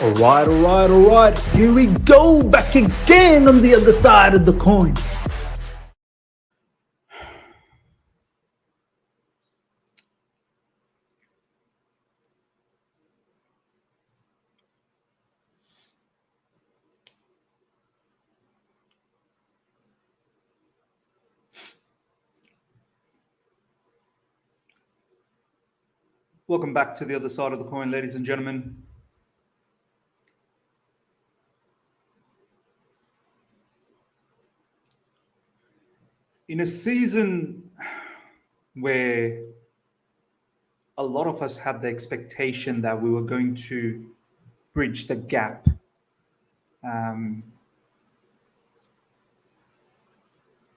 All right. Here we go, back again on the other side of the coin. Welcome back to the other side of the coin, ladies and gentlemen. In a season where a lot of us had the expectation that we were going to bridge the gap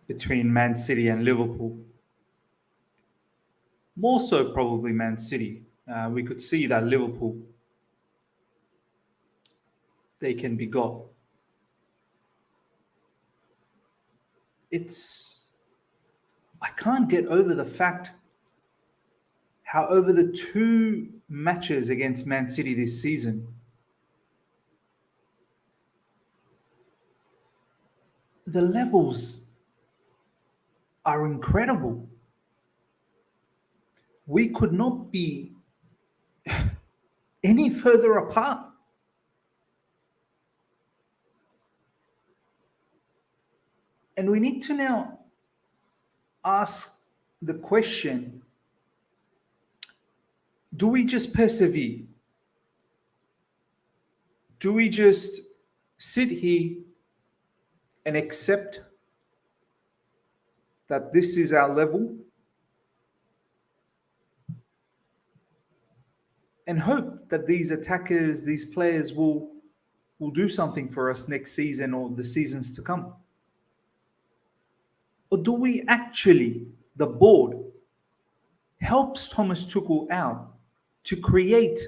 between Man City and Liverpool, more so probably Man City. We could see that Liverpool, they can be got. I can't get over the fact how over the 2 matches against Man City this season, the levels are incredible. We could not be any further apart. And we need to now ask the question, do we just persevere? Do we just sit here and accept that this is our level and hope that these attackers, these players will do something for us next season or the seasons to come? Or do we actually, the board, helps Thomas Tuchel out to create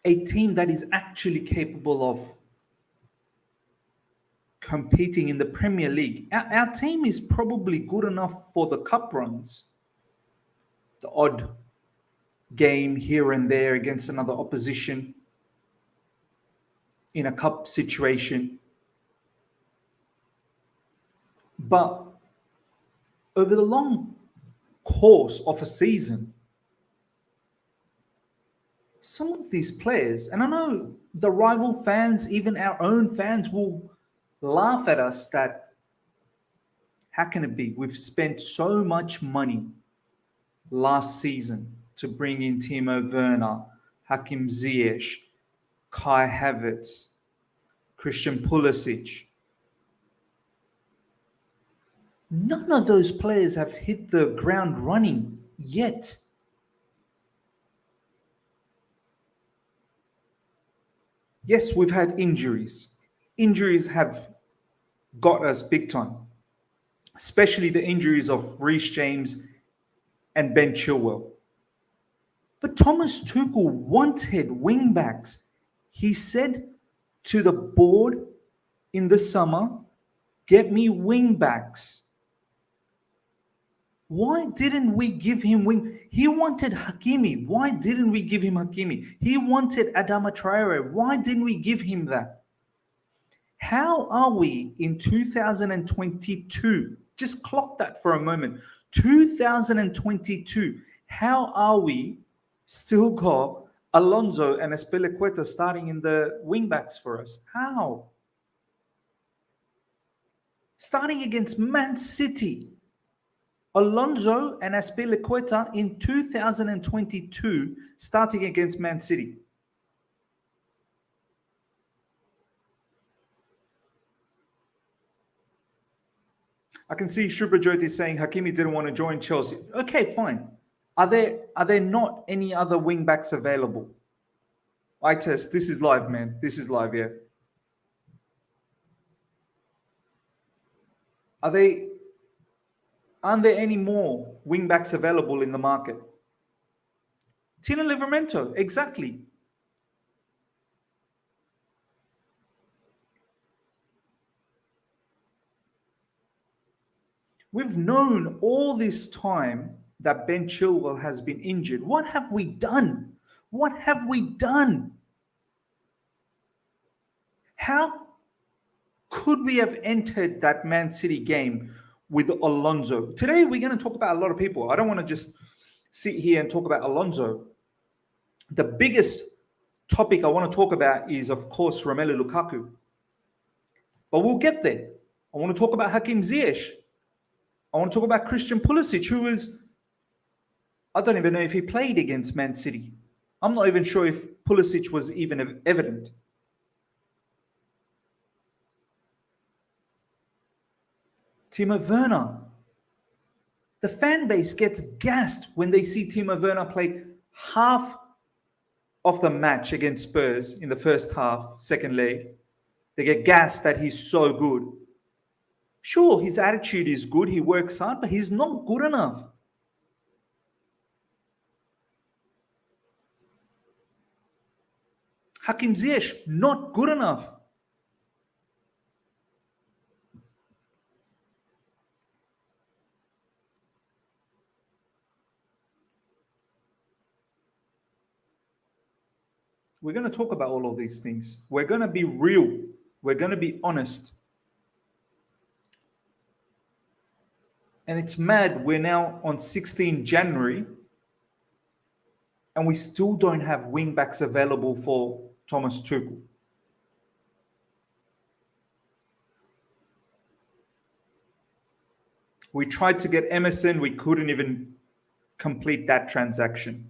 a team that is actually capable of competing in the Premier League? Our team is probably good enough for the cup runs, the odd game here and there against another opposition in a cup situation. But over the long course of a season, some of these players, and I know the rival fans, even our own fans, will laugh at us that, how can it be? We've spent so much money last season to bring in Timo Werner, Hakim Ziyech, Kai Havertz, Christian Pulisic. None of those players have hit the ground running yet. Yes, we've had injuries. Injuries have got us big time, especially the injuries of Reece James and Ben Chilwell. But Thomas Tuchel wanted wingbacks. He said to the board in the summer, get me wingbacks. Why didn't we give him wing? He wanted Hakimi. Why didn't we give him Hakimi? He wanted Adama Traore. Why didn't we give him that? How are we in 2022? Just clock that for a moment. 2022. How are we still got Alonso and Azpilicueta starting in the wingbacks for us? How? Starting against Man City. Alonso and Azpilicueta in 2022 starting against Man City. I can see Shubhajyoti saying Hakimi didn't want to join Chelsea. Okay, fine. Are there not any other wing backs available? I test. This is live, man. This is live, yeah. Aren't there any more wing backs available in the market? Tino Livramento, exactly. We've known all this time that Ben Chilwell has been injured. What have we done? What have we done? How could we have entered that Man City game with Alonso? Today, we're going to talk about a lot of people. I don't want to just sit here and talk about Alonso. The biggest topic I want to talk about is, of course, Romelu Lukaku. But we'll get there. I want to talk about Hakim Ziyech. I want to talk about Christian Pulisic, who is, I don't even know if he played against Man City. I'm not even sure if Pulisic was even evident. Timo Werner. The fan base gets gassed when they see Timo Werner play half of the match against Spurs in the first half, second leg. They get gassed that he's so good. Sure, his attitude is good, he works hard, but he's not good enough. Hakim Ziyech, not good enough. We're going to talk about all of these things. We're going to be real. We're going to be honest. And it's mad. We're now on 16 January and we still don't have wingbacks available for Thomas Tuchel. We tried to get Emerson. We couldn't even complete that transaction.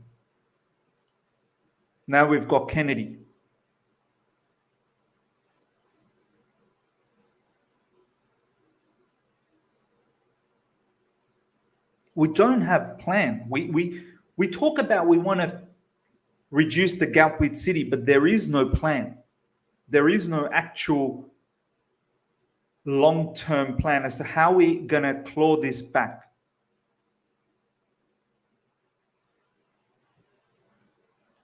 Now we've got Kennedy. We don't have a plan. We talk about we want to reduce the gap with City, but there is no plan. There is no actual long-term plan as to how we're going to claw this back.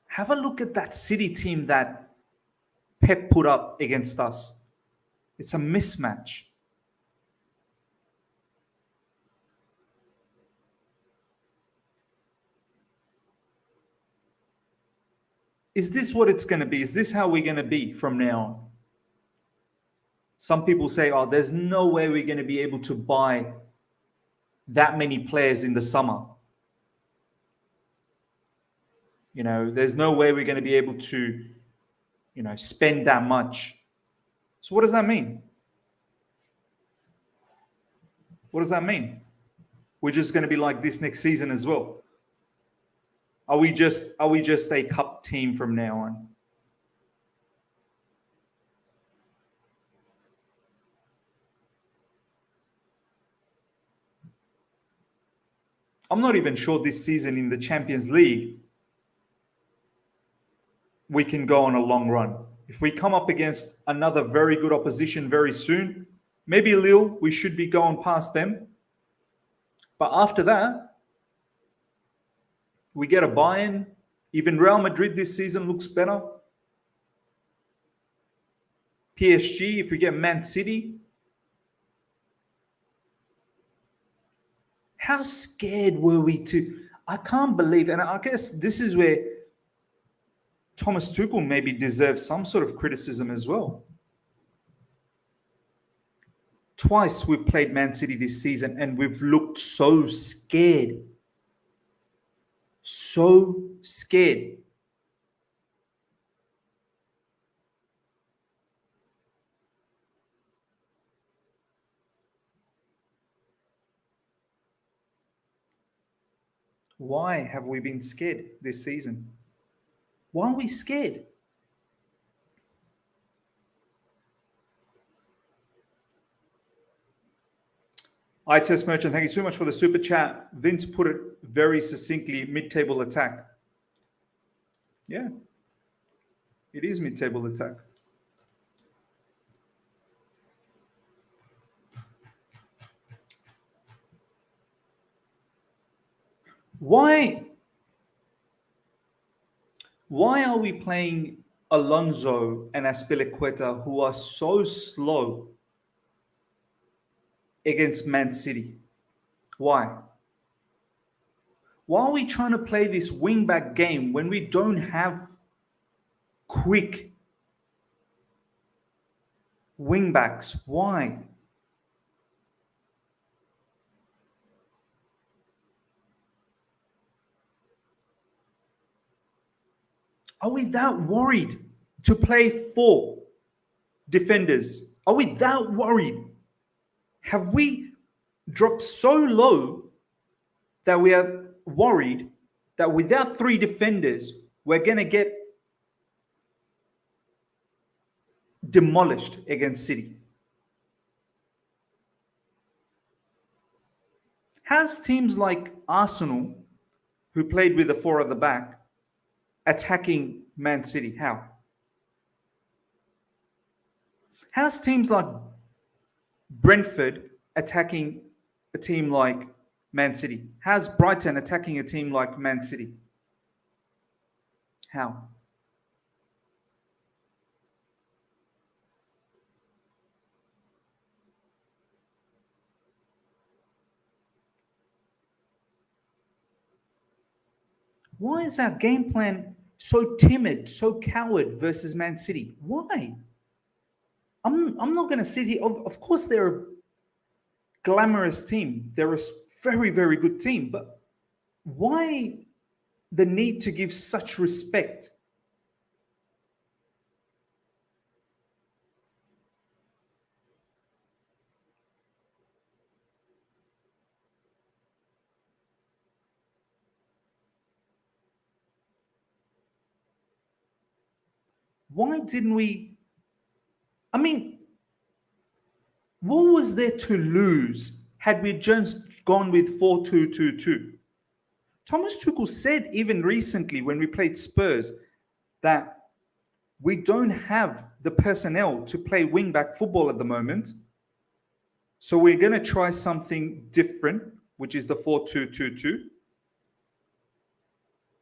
Have a look at that City team that Pep put up against us. It's a mismatch. Is this what it's going to be? Is this how we're going to be from now on? Some people say, oh, there's no way we're going to be able to buy that many players in the summer. You know, there's no way we're going to be able to, you know, spend that much. So what does that mean? What does that mean? We're just going to be like this next season as well. Are we just a cup team from now on? I'm not even sure this season in the Champions League we can go on a long run. If we come up against another very good opposition very soon, maybe Lille, we should be going past them. But after that, we get a Bayern. Even Real Madrid this season looks better. PSG, if we get Man City. How scared were we to... I can't believe, and I guess this is where Thomas Tuchel maybe deserves some sort of criticism as well. Twice we've played Man City this season and we've looked so scared. So scared. Why have we been scared this season? Why are we scared? iTest Merchant, thank you so much for the super chat. Vince put it very succinctly, mid-table attack. Yeah, it is mid-table attack. Why are we playing Alonso and Azpilicueta, who are so slow, against Man City? Why? Why are we trying to play this wing-back game when we don't have quick wing-backs? Why? Are we that worried to play 4 defenders? Are we that worried? Have we dropped so low that we are worried that without 3 defenders, we're going to get demolished against City? Has teams like Arsenal, who played with the 4 at the back, attacking Man City? How? How's teams like Brentford attacking a team like Man City? How's Brighton attacking a team like Man City? How? Why is our game plan so timid, so coward versus Man City? Why? I'm not going to sit here. Of course, they're a glamorous team. They're a very, very good team. But why the need to give such respect? Why didn't we? I mean, what was there to lose had we just gone with 4-2-2-2? Thomas Tuchel said even recently when we played Spurs that we don't have the personnel to play wing-back football at the moment. So we're going to try something different, which is the 4-2-2-2.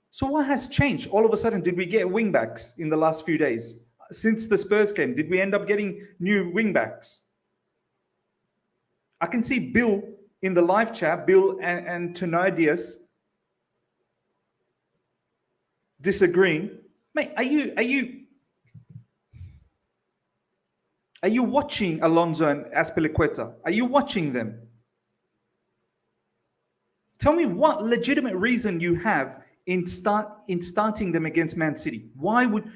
So what has changed? All of a sudden, did we get wing-backs in the last few days? Since the Spurs game, did we end up getting new wing-backs? I can see Bill in the live chat, Bill and Tonadius disagreeing. Mate, are you watching Alonso and Azpilicueta? Are you watching them? Tell me what legitimate reason you have in starting them against Man City. Why would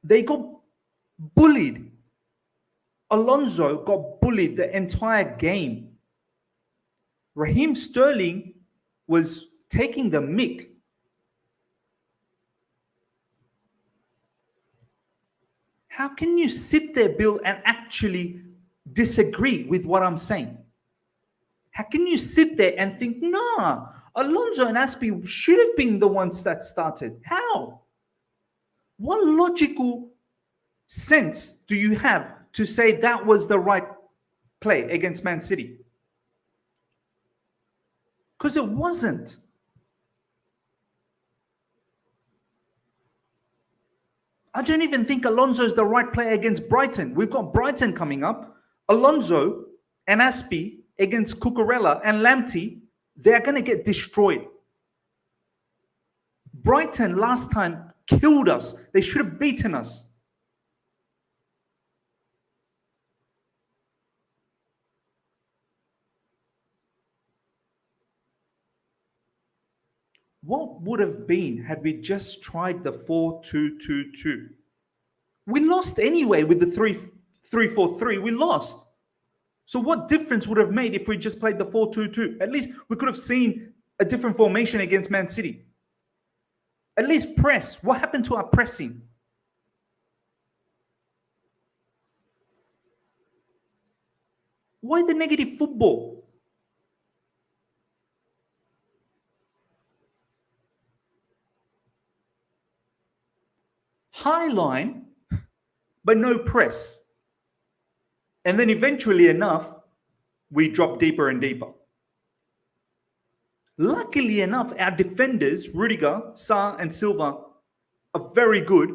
they got bullied? Alonso got bullied the entire game. Raheem Sterling was taking the mick. How can you sit there, Bill, and actually disagree with what I'm saying? How can you sit there and think, nah, Alonso and Aspi should have been the ones that started? How? What logical sense do you have to say that was the right play against Man City? Because it wasn't. I don't even think Alonso is the right player against Brighton. We've got Brighton coming up. Alonso and Aspi against Cucurella and Lamptey, they're going to get destroyed. Brighton last time killed us. They should have beaten us. What would have been had we just tried the 4-2-2-2? We lost anyway with the 3-4-3. We lost. So what difference would have made if we just played the 4-2-2? At least we could have seen a different formation against Man City. At least press. What happened to our pressing? Why the negative football? High line, but no press. And then eventually enough, we drop deeper and deeper. Luckily enough, our defenders, Rudiger, Sarr, and Silva, are very good.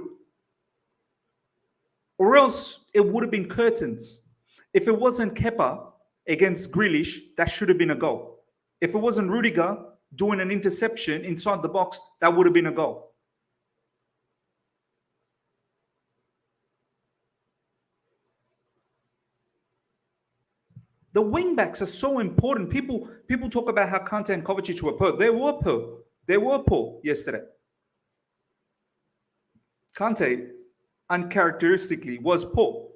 Or else it would have been curtains. If it wasn't Kepa against Grealish, that should have been a goal. If it wasn't Rudiger doing an interception inside the box, that would have been a goal. The wingbacks are so important. People talk about how Kante and Kovacic were poor. They were poor. They were poor yesterday. Kante, uncharacteristically, was poor.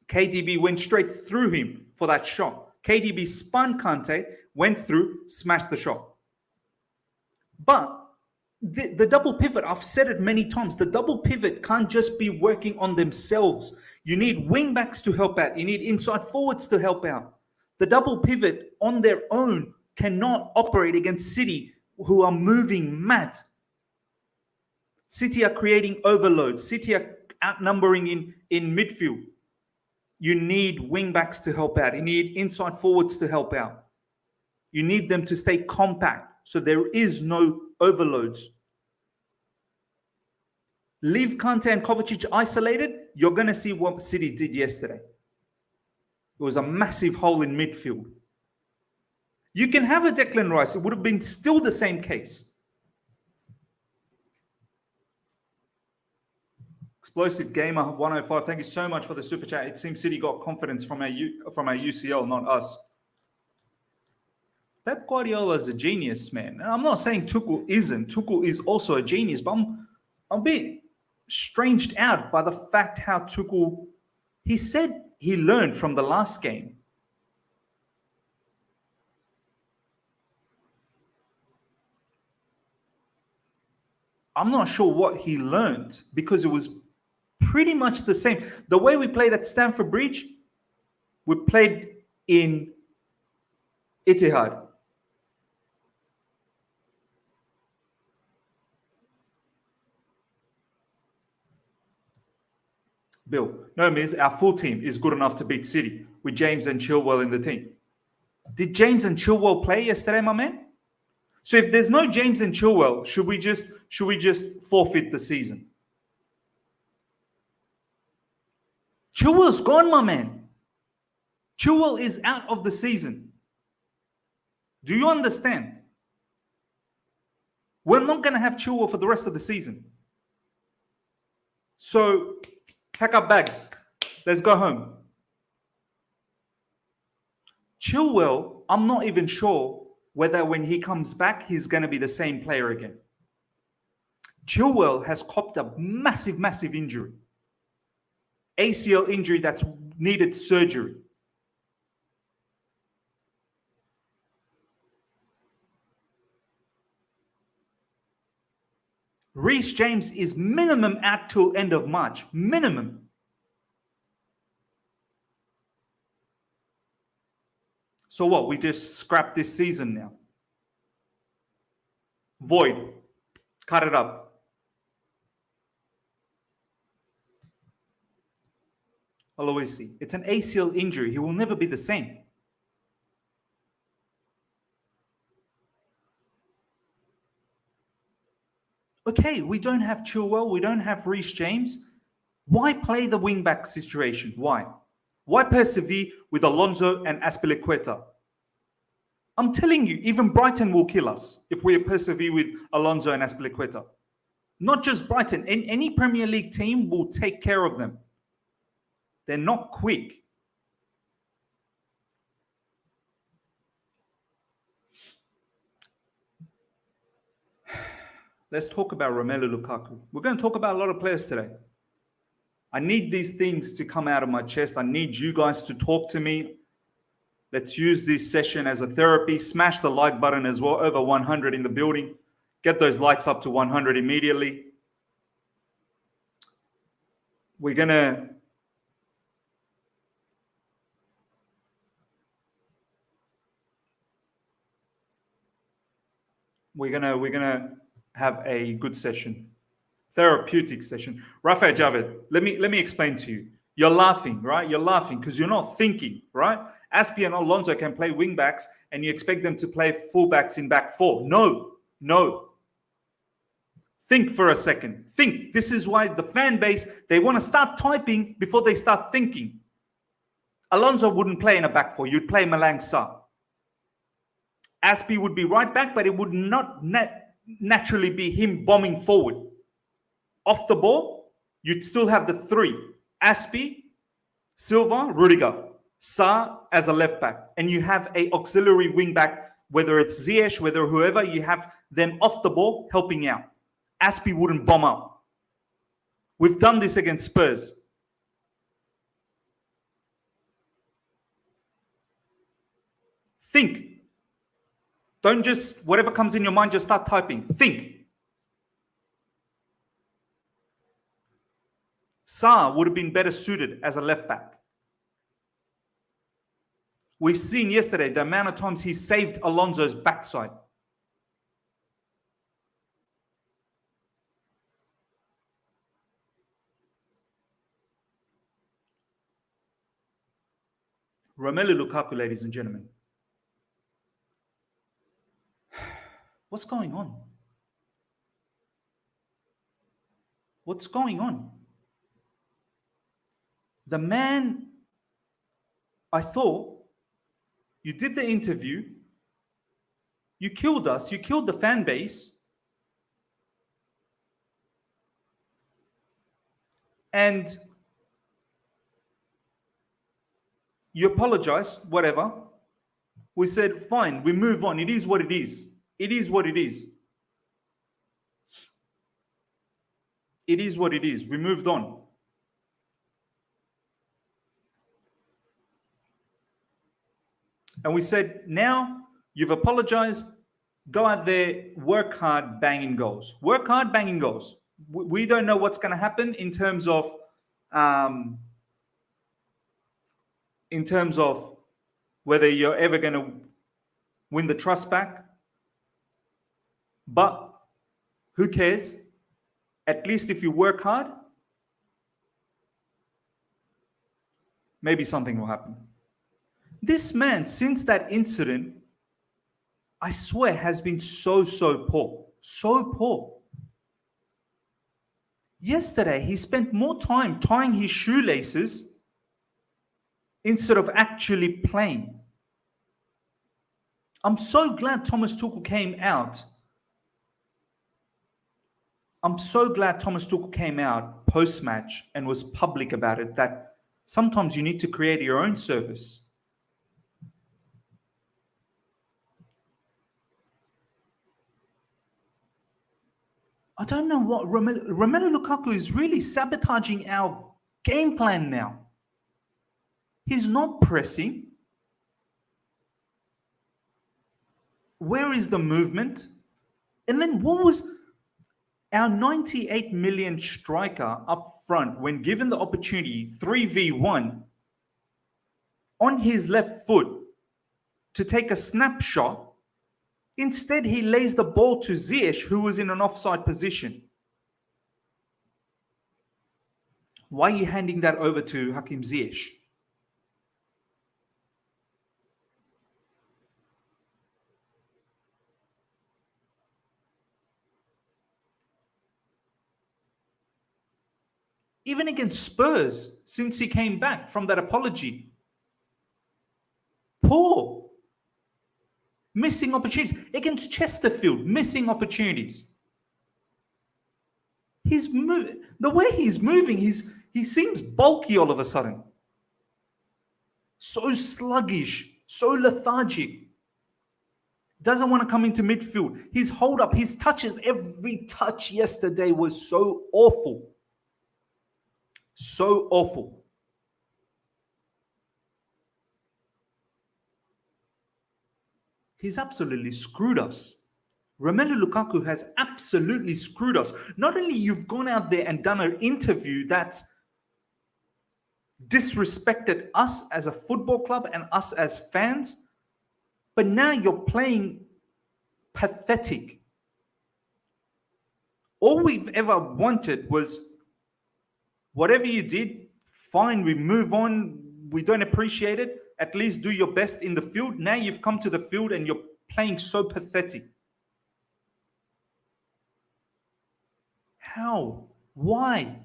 KDB went straight through him for that shot. KDB spun Kante, went through, smashed the shot. But the double pivot, I've said it many times, the double pivot can't just be working on themselves. You need wingbacks to help out. You need inside forwards to help out. The double pivot on their own cannot operate against City, who are moving mad. City are creating overload. City are outnumbering in midfield. You need wingbacks to help out. You need inside forwards to help out. You need them to stay compact so there is no overloads. Leave Kante and Kovacic isolated, you're going to see what City did yesterday. It was a massive hole in midfield. You can have a Declan Rice. It would have been still the same case. Explosive Gamer 105. Thank you so much for the super chat. It seems City got confidence from our UCL, not us. Pep Guardiola is a genius, man. And I'm not saying Tuchel isn't. Tuchel is also a genius, but I'm a bit stranged out by the fact how Tuchel, he said he learned from the last game. I'm not sure what he learned because it was pretty much the same. The way we played at Stamford Bridge, we played in Etihad. Bill, no, Miz, our full team is good enough to beat City with James and Chilwell in the team. Did James and Chilwell play yesterday, my man? So if there's no James and Chilwell, should we just forfeit the season? Chilwell's gone, my man. Chilwell is out of the season. Do you understand? We're not going to have Chilwell for the rest of the season. So pack up bags. Let's go home. Chilwell, I'm not even sure whether when he comes back, he's going to be the same player again. Chilwell has copped a massive, massive injury. ACL injury that's needed surgery. Reece James is minimum out till end of March. Minimum. So what? We just scrap this season now. Void. Cut it up. Aloisi. It's an ACL injury. He will never be the same. Okay, we don't have Chilwell. We don't have Reece James. Why play the wing-back situation? Why? Why persevere with Alonso and Azpilicueta? I'm telling you, even Brighton will kill us if we persevere with Alonso and Azpilicueta. Not just Brighton. Any Premier League team will take care of them. They're not quick. Let's talk about Romelu Lukaku. We're going to talk about a lot of players today. I need these things to come out of my chest. I need you guys to talk to me. Let's use this session as a therapy. Smash the like button as well. Over 100 in the building. Get those likes up to 100 immediately. We're going to have a good session, therapeutic session. Rafael Javed, let me explain to you. You're laughing, right? You're laughing because you're not thinking, right? Azpi and Alonso can play wing backs and you expect them to play fullbacks in back four. No. Think for a second. Think. This is why the fan base, they want to start typing before they start thinking. Alonso wouldn't play in a back four. You'd play Malang Sarr. Azpi would be right back, but it would not naturally be him bombing forward. Off the ball, you'd still have the three: Azpi, Silva, Rudiger, Sa as a left back, and you have a auxiliary wing back, whether it's Ziyech, whether whoever, you have them off the ball helping out. Azpi wouldn't bomb up. We've done this against Spurs. Think. Don't just, whatever comes in your mind, just start typing. Think. Sa would have been better suited as a left back. We've seen yesterday the amount of times he saved Alonso's backside. Romelu Lukaku, ladies and gentlemen. What's going on? What's going on? The man, I thought, you did the interview, you killed us, you killed the fan base, and you apologize, whatever. We said, fine, we move on. It is what it is. It is what it is. It is what it is. We moved on. And we said, now you've apologized. Go out there, work hard, banging goals. Work hard, banging goals. We don't know what's going to happen in terms of whether you're ever going to win the trust back. But who cares? At least if you work hard, maybe something will happen. This man, since that incident, I swear, has been so poor. So poor. Yesterday, he spent more time tying his shoelaces instead of actually playing. I'm so glad Thomas Tuchel came out. I'm so glad Thomas Tuchel came out post-match and was public about it, that sometimes you need to create your own service. I don't know what Romelu Lukaku is really sabotaging our game plan now. He's not pressing. Where is the movement? And then what was our 98 million striker up front, when given the opportunity, 3v1, on his left foot to take a snapshot? Instead, he lays the ball to Ziyech, who was in an offside position. Why are you handing that over to Hakim Ziyech? Even against Spurs, since he came back from that apology, poor. Missing opportunities. Against Chesterfield, missing opportunities. The way he's moving, he seems bulky all of a sudden. So sluggish, so lethargic. Doesn't want to come into midfield. His hold up, his touches, every touch yesterday was so awful. So awful. He's absolutely screwed us. Romelu Lukaku has absolutely screwed us. Not only you've gone out there and done an interview that's disrespected us as a football club and us as fans, but now you're playing pathetic. All we've ever wanted was, whatever you did, fine, we move on. We don't appreciate it. At least do your best in the field. Now you've come to the field and you're playing so pathetic. How? Why?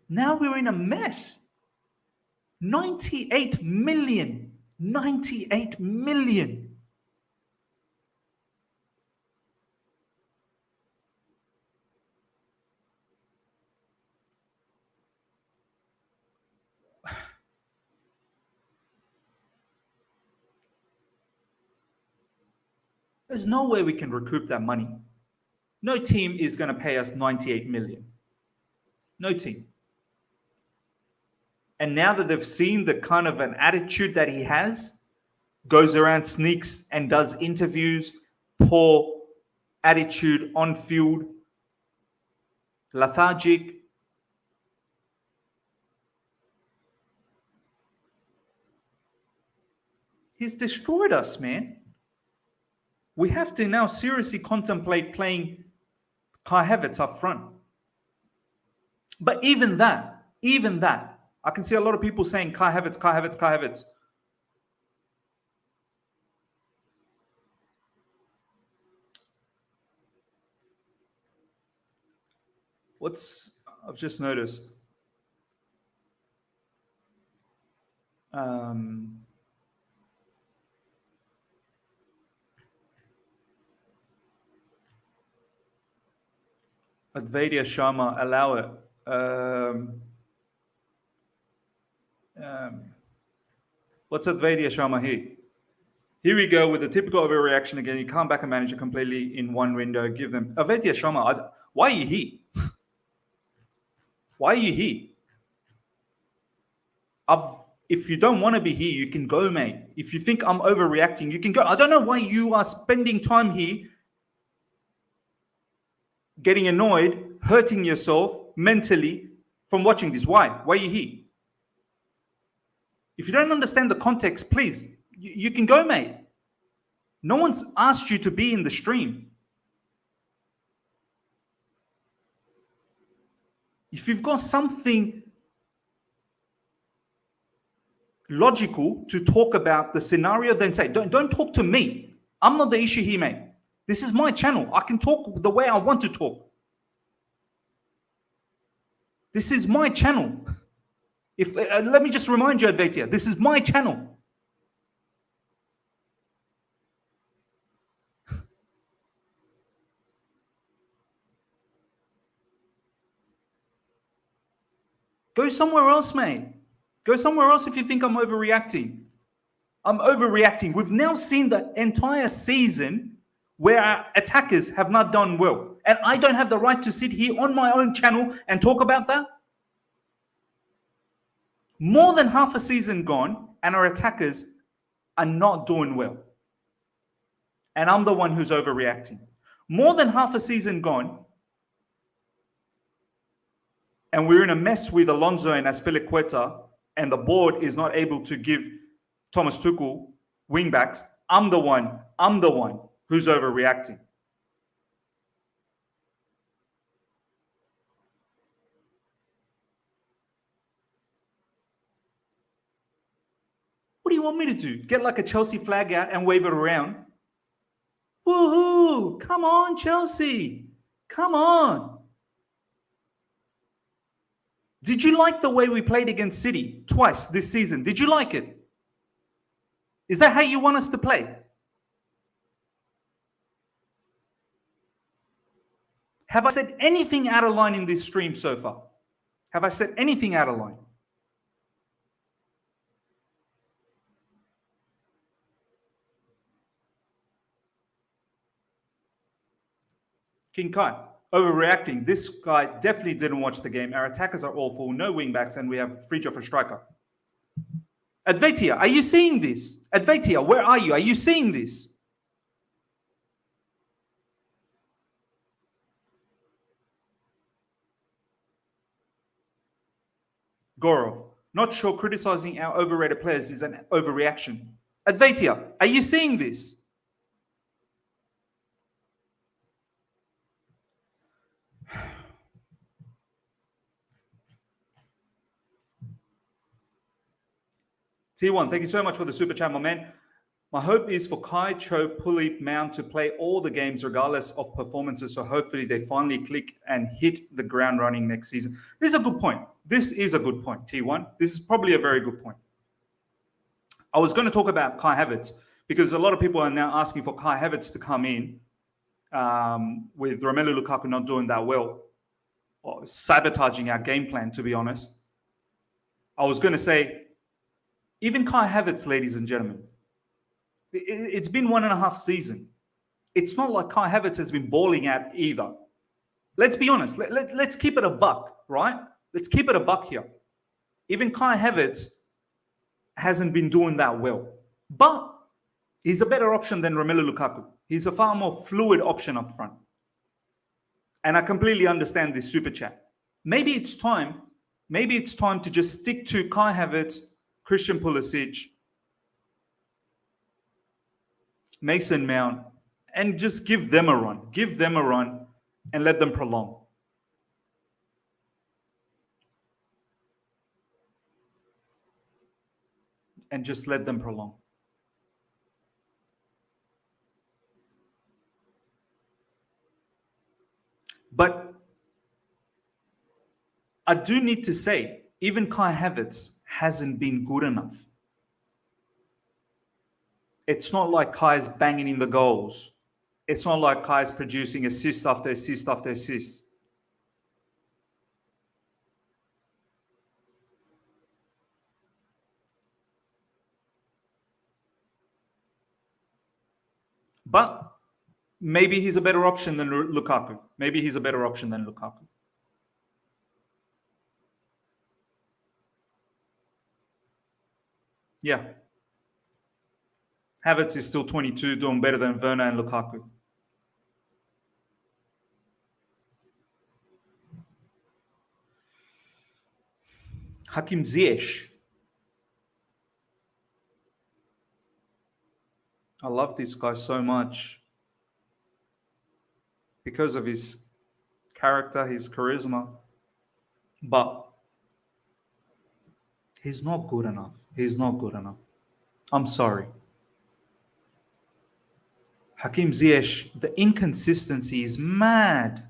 Now we're in a mess. 98 million. 98 million. There's no way we can recoup that money. No team is going to pay us 98 million. No team. And now that they've seen the kind of an attitude that he has, goes around, sneaks and does interviews, poor attitude on field, lethargic. He's destroyed us, man. We have to now seriously contemplate playing Kai Havertz up front. But even that, I can see a lot of people saying Kai Havertz, Kai Havertz, Kai Havertz. I've just noticed. Advaita Sharma, allow it. What's Advaita Sharma here? Here we go with the typical overreaction again. You can't back a manager completely in one window. Give them Advaita Sharma. Why are you here? Why are you here? If you don't want to be here, you can go, mate. If you think I'm overreacting, you can go. I don't know why you are spending time here getting annoyed, hurting yourself mentally from watching this. Why? Why are you here? If you don't understand the context, please, you can go, mate. No one's asked you to be in the stream. If you've got something logical to talk about the scenario, then say, don't talk to me. I'm not the issue here, mate. This is my channel. I can talk the way I want to talk. This is my channel. Let me just remind you, Advaita, this is my channel. Go somewhere else, mate. Go somewhere else if you think I'm overreacting. I'm overreacting. We've now seen the entire season where our attackers have not done well. And I don't have the right to sit here on my own channel and talk about that. More than half a season gone, and our attackers are not doing well. And I'm the one who's overreacting. More than half a season gone, and we're in a mess with Alonso and Azpilicueta, and the board is not able to give Thomas Tuchel wingbacks. I'm the one who's overreacting. What do you want me to do? Get like a Chelsea flag out and wave it around? Woohoo! Come on, Chelsea! Come on! Did you like the way we played against City twice this season? Did you like it? Is that how you want us to play? Have I said anything out of line in this stream so far? Have I said anything out of line? King Kai, overreacting. This guy definitely didn't watch the game. Our attackers are awful, no wingbacks, and we have Fridge of a striker. Advaita, are you seeing this? Advaita, where are you? Are you seeing this? Gorov, not sure criticizing our overrated players is an overreaction. Advaita, are you seeing this? T1, thank you so much for the super chat, my man. My hope is for Kai, Cho, Puli, Mount to play all the games regardless of performances. So hopefully they finally click and hit the ground running next season. This is a good point. This is a good point, T1. This is probably a very good point. I was going to talk about Kai Havertz because a lot of people are now asking for Kai Havertz to come in with Romelu Lukaku not doing that well, or sabotaging our game plan, to be honest. I was going to say, even Kai Havertz, ladies and gentlemen, it's been 1.5 seasons. It's not like Kai Havertz has been balling out either. Let's be honest. Let's keep it a buck, right? Let's keep it a buck here. Even Kai Havertz hasn't been doing that well. But he's a better option than Romelu Lukaku. He's a far more fluid option up front. And I completely understand this super chat. Maybe it's time to just stick to Kai Havertz, Christian Pulisic, Mason Mount, and just give them a run. Give them a run and let them prolong. And just let them prolong. But I do need to say, even Kai Havertz hasn't been good enough. It's not like Kai's banging in the goals. It's not like Kai's producing assist after assist after assist. But maybe he's a better option than Lukaku. Maybe he's a better option than Lukaku. Yeah. Havertz is still 22, doing better than Werner and Lukaku. Hakim Ziyech. I love this guy so much because of his character, his charisma. But he's not good enough. He's not good enough. I'm sorry. Hakim Ziyech, the inconsistency is mad.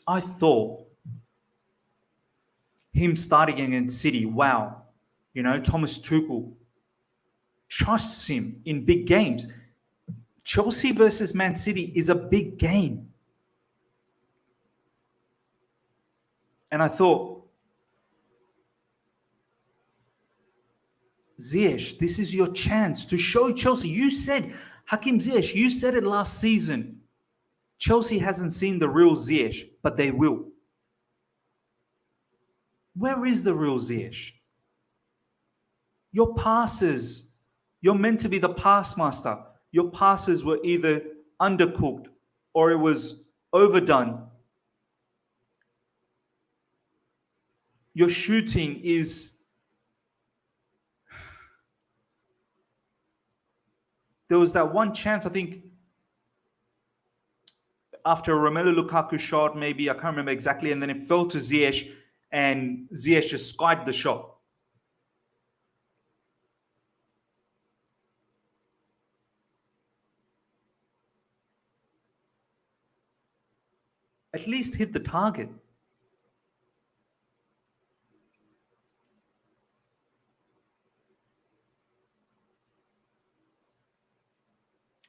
I thought him starting against City, wow. You know, Thomas Tuchel trusts him in big games. Chelsea versus Man City is a big game. And I thought, Ziyech, this is your chance to show Chelsea. You said, Hakim Ziyech, you said it last season. Chelsea hasn't seen the real Ziyech, but they will. Where is the real Ziyech? Your passes, you're meant to be the pass master. Your passes were either undercooked or it was overdone. Your shooting is... There was that one chance, I think, after Romelu Lukaku shot, maybe, I can't remember exactly, and then it fell to Ziyech, and Ziyech just skied the shot. At least hit the target.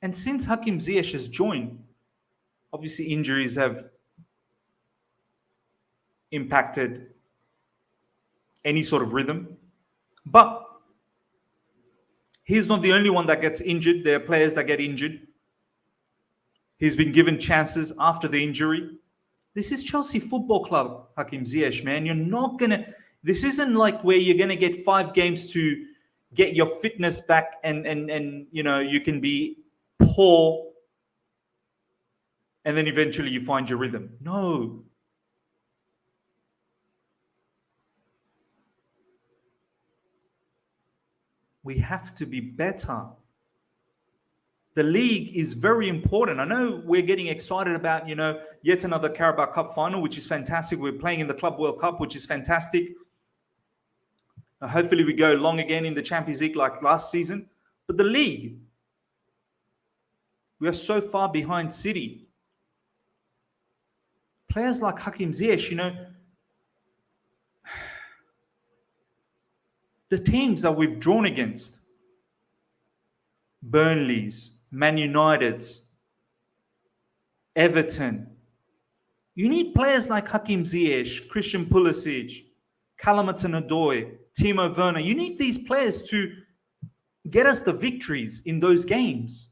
And since Hakim Ziyech has joined, obviously injuries have impacted any sort of rhythm. But he's not the only one that gets injured. There are players that get injured. He's been given chances after the injury. This is Chelsea Football Club, Hakim Ziyech, man. You're not going to... This isn't like where you're going to get 5 games to get your fitness back and you know, you can be poor and then eventually you find your rhythm. No. We have to be better. The league is very important. I know we're getting excited about, yet another Carabao Cup final, which is fantastic. We're playing in the Club World Cup, which is fantastic. Hopefully we go long again in the Champions League like last season. But the league, we are so far behind City. Players like Hakim Ziyech, the teams that we've drawn against, Burnley's, Man United's, Everton. You need players like Hakim Ziyech, Christian Pulisic, Callum Hudson-Odoi, Timo Werner. You need these players to get us the victories in those games.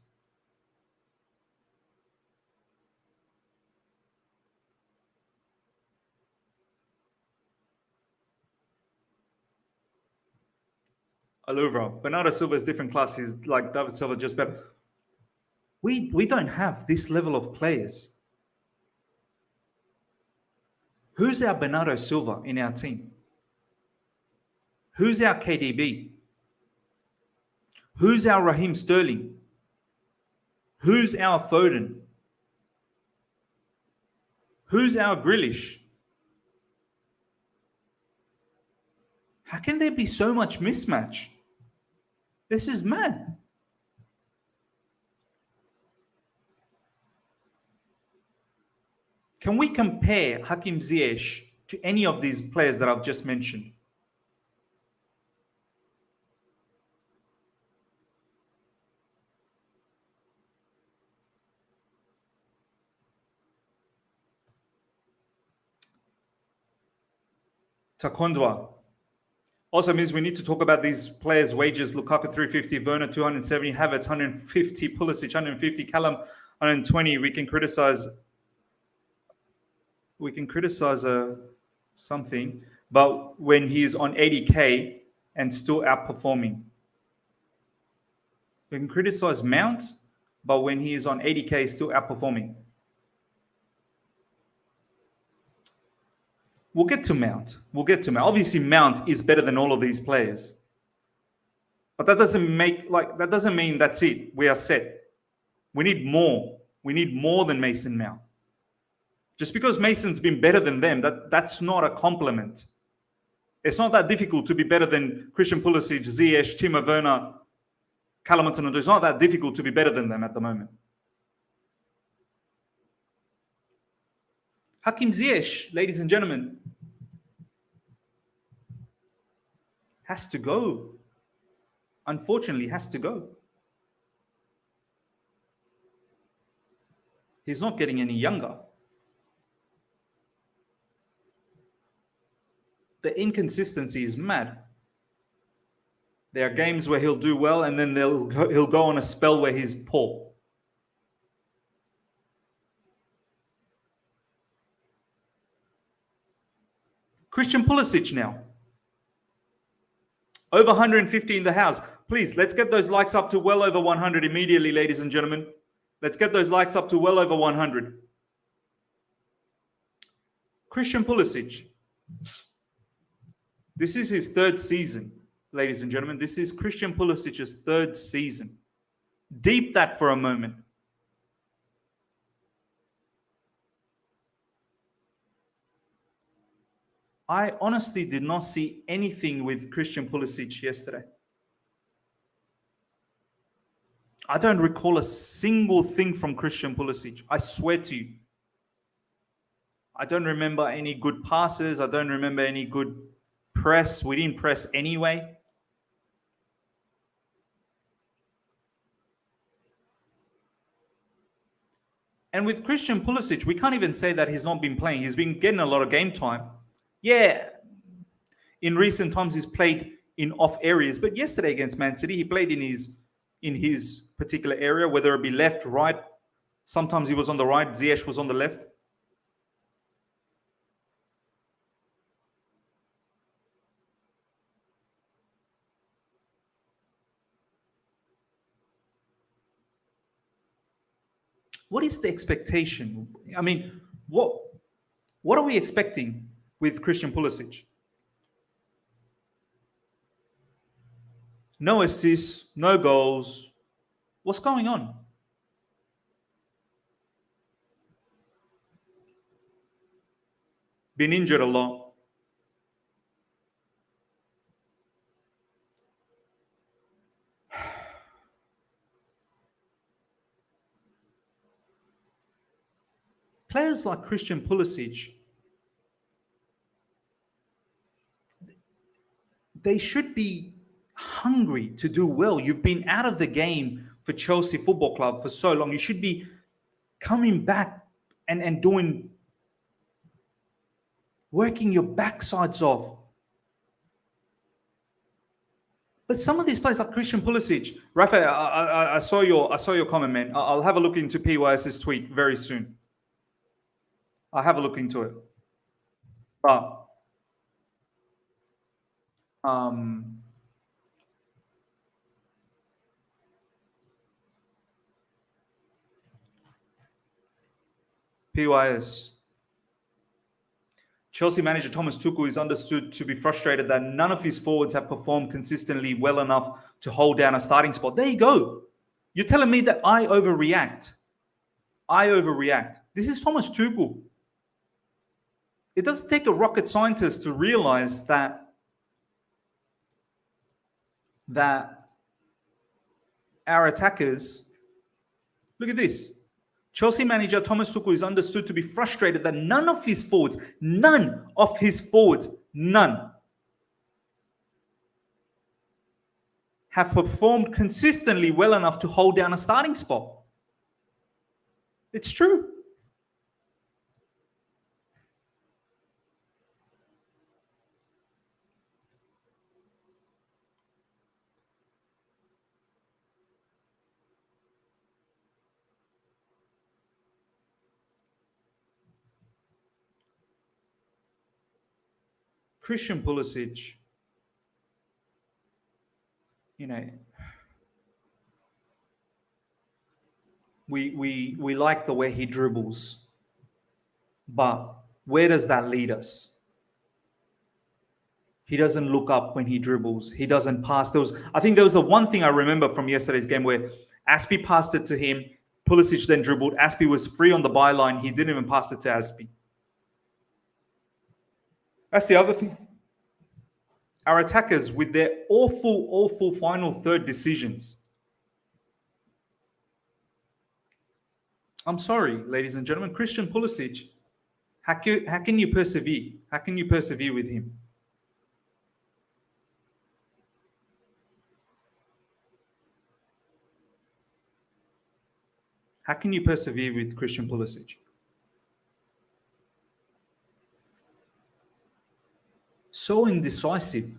Aluvra, Bernardo Silva is different class. He's like David Silva, just better. We don't have this level of players. Who's our Bernardo Silva in our team? Who's our KDB? Who's our Raheem Sterling? Who's our Foden? Who's our Grealish? How can there be so much mismatch? This is mad. Can we compare Hakim Ziyech to any of these players that I've just mentioned? Takondwa. Also means we need to talk about these players' wages. Lukaku 350, Werner 270, Havertz 150, Pulisic 150, Callum 120. We can criticize something, but when he's on 80k and still outperforming. We can criticize Mount, but when he is on 80k, still outperforming. We'll get to Mount. Obviously, Mount is better than all of these players. But that doesn't mean that's it. We are set. We need more. We need more than Mason Mount. Just because Mason's been better than them, that's not a compliment. It's not that difficult to be better than Christian Pulisic, Ziyech, Timo Werner, Callum Hudson-Odoi. It's not that difficult to be better than them at the moment. Hakim Ziyech, ladies and gentlemen, has to go. Unfortunately, has to go. He's not getting any younger. The inconsistency is mad. There are games where he'll do well, and then he'll go on a spell where he's poor. Christian Pulisic now. Over 150 in the house. Please, let's get those likes up to well over 100 immediately, ladies and gentlemen. Let's get those likes up to well over 100. Christian Pulisic. This is his third season, ladies and gentlemen. This is Christian Pulisic's third season. Deep that for a moment. I honestly did not see anything with Christian Pulisic yesterday. I don't recall a single thing from Christian Pulisic. I swear to you. I don't remember any good passes. I don't remember any good press. We didn't press anyway. And with Christian Pulisic, we can't even say that he's not been playing. He's been getting a lot of game time. Yeah, in recent times he's played in off areas, but yesterday against Man City, he played in his particular area, whether it be left, right. Sometimes he was on the right, Ziyech was on the left. What is the expectation? I mean, what are we expecting with Christian Pulisic? No assists, no goals. What's going on? been injured a lot. Players like Christian Pulisic, they should be hungry to do well. You've been out of the game for Chelsea Football Club for so long. You should be coming back and working your backsides off. But some of these players like Christian Pulisic, Rafa, I saw your comment, man. I'll have a look into PYS's tweet very soon. I'll have a look into it. But PYS. Chelsea manager Thomas Tuchel is understood to be frustrated that none of his forwards have performed consistently well enough to hold down a starting spot. There you go. You're telling me that I overreact. This is Thomas Tuchel. It doesn't take a rocket scientist to realize that our attackers, look at this. Chelsea manager Thomas Tuchel is understood to be frustrated that none of his forwards, have performed consistently well enough to hold down a starting spot. It's true. Christian Pulisic, we like the way he dribbles, but where does that lead us? He doesn't look up when he dribbles. He doesn't pass. I think there was the one thing I remember from yesterday's game where Azpi passed it to him, Pulisic then dribbled. Azpi was free on the byline. He didn't even pass it to Azpi. That's the other thing. Our attackers with their awful final third decisions. I'm sorry, ladies and gentlemen. Christian Pulisic, how can you persevere? How can you persevere with him? How can you persevere with Christian Pulisic? So indecisive.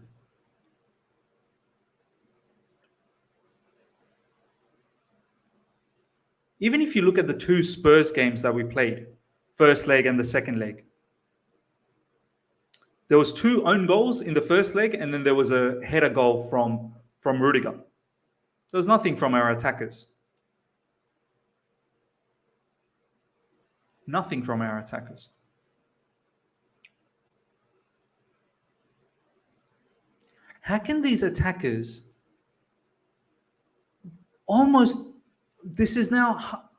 Even if you look at the two Spurs games that we played, first leg and the second leg, there was 2 own goals in the first leg, and then there was a header goal from Rudiger. There was nothing from our attackers. Nothing from our attackers. How can these attackers this is now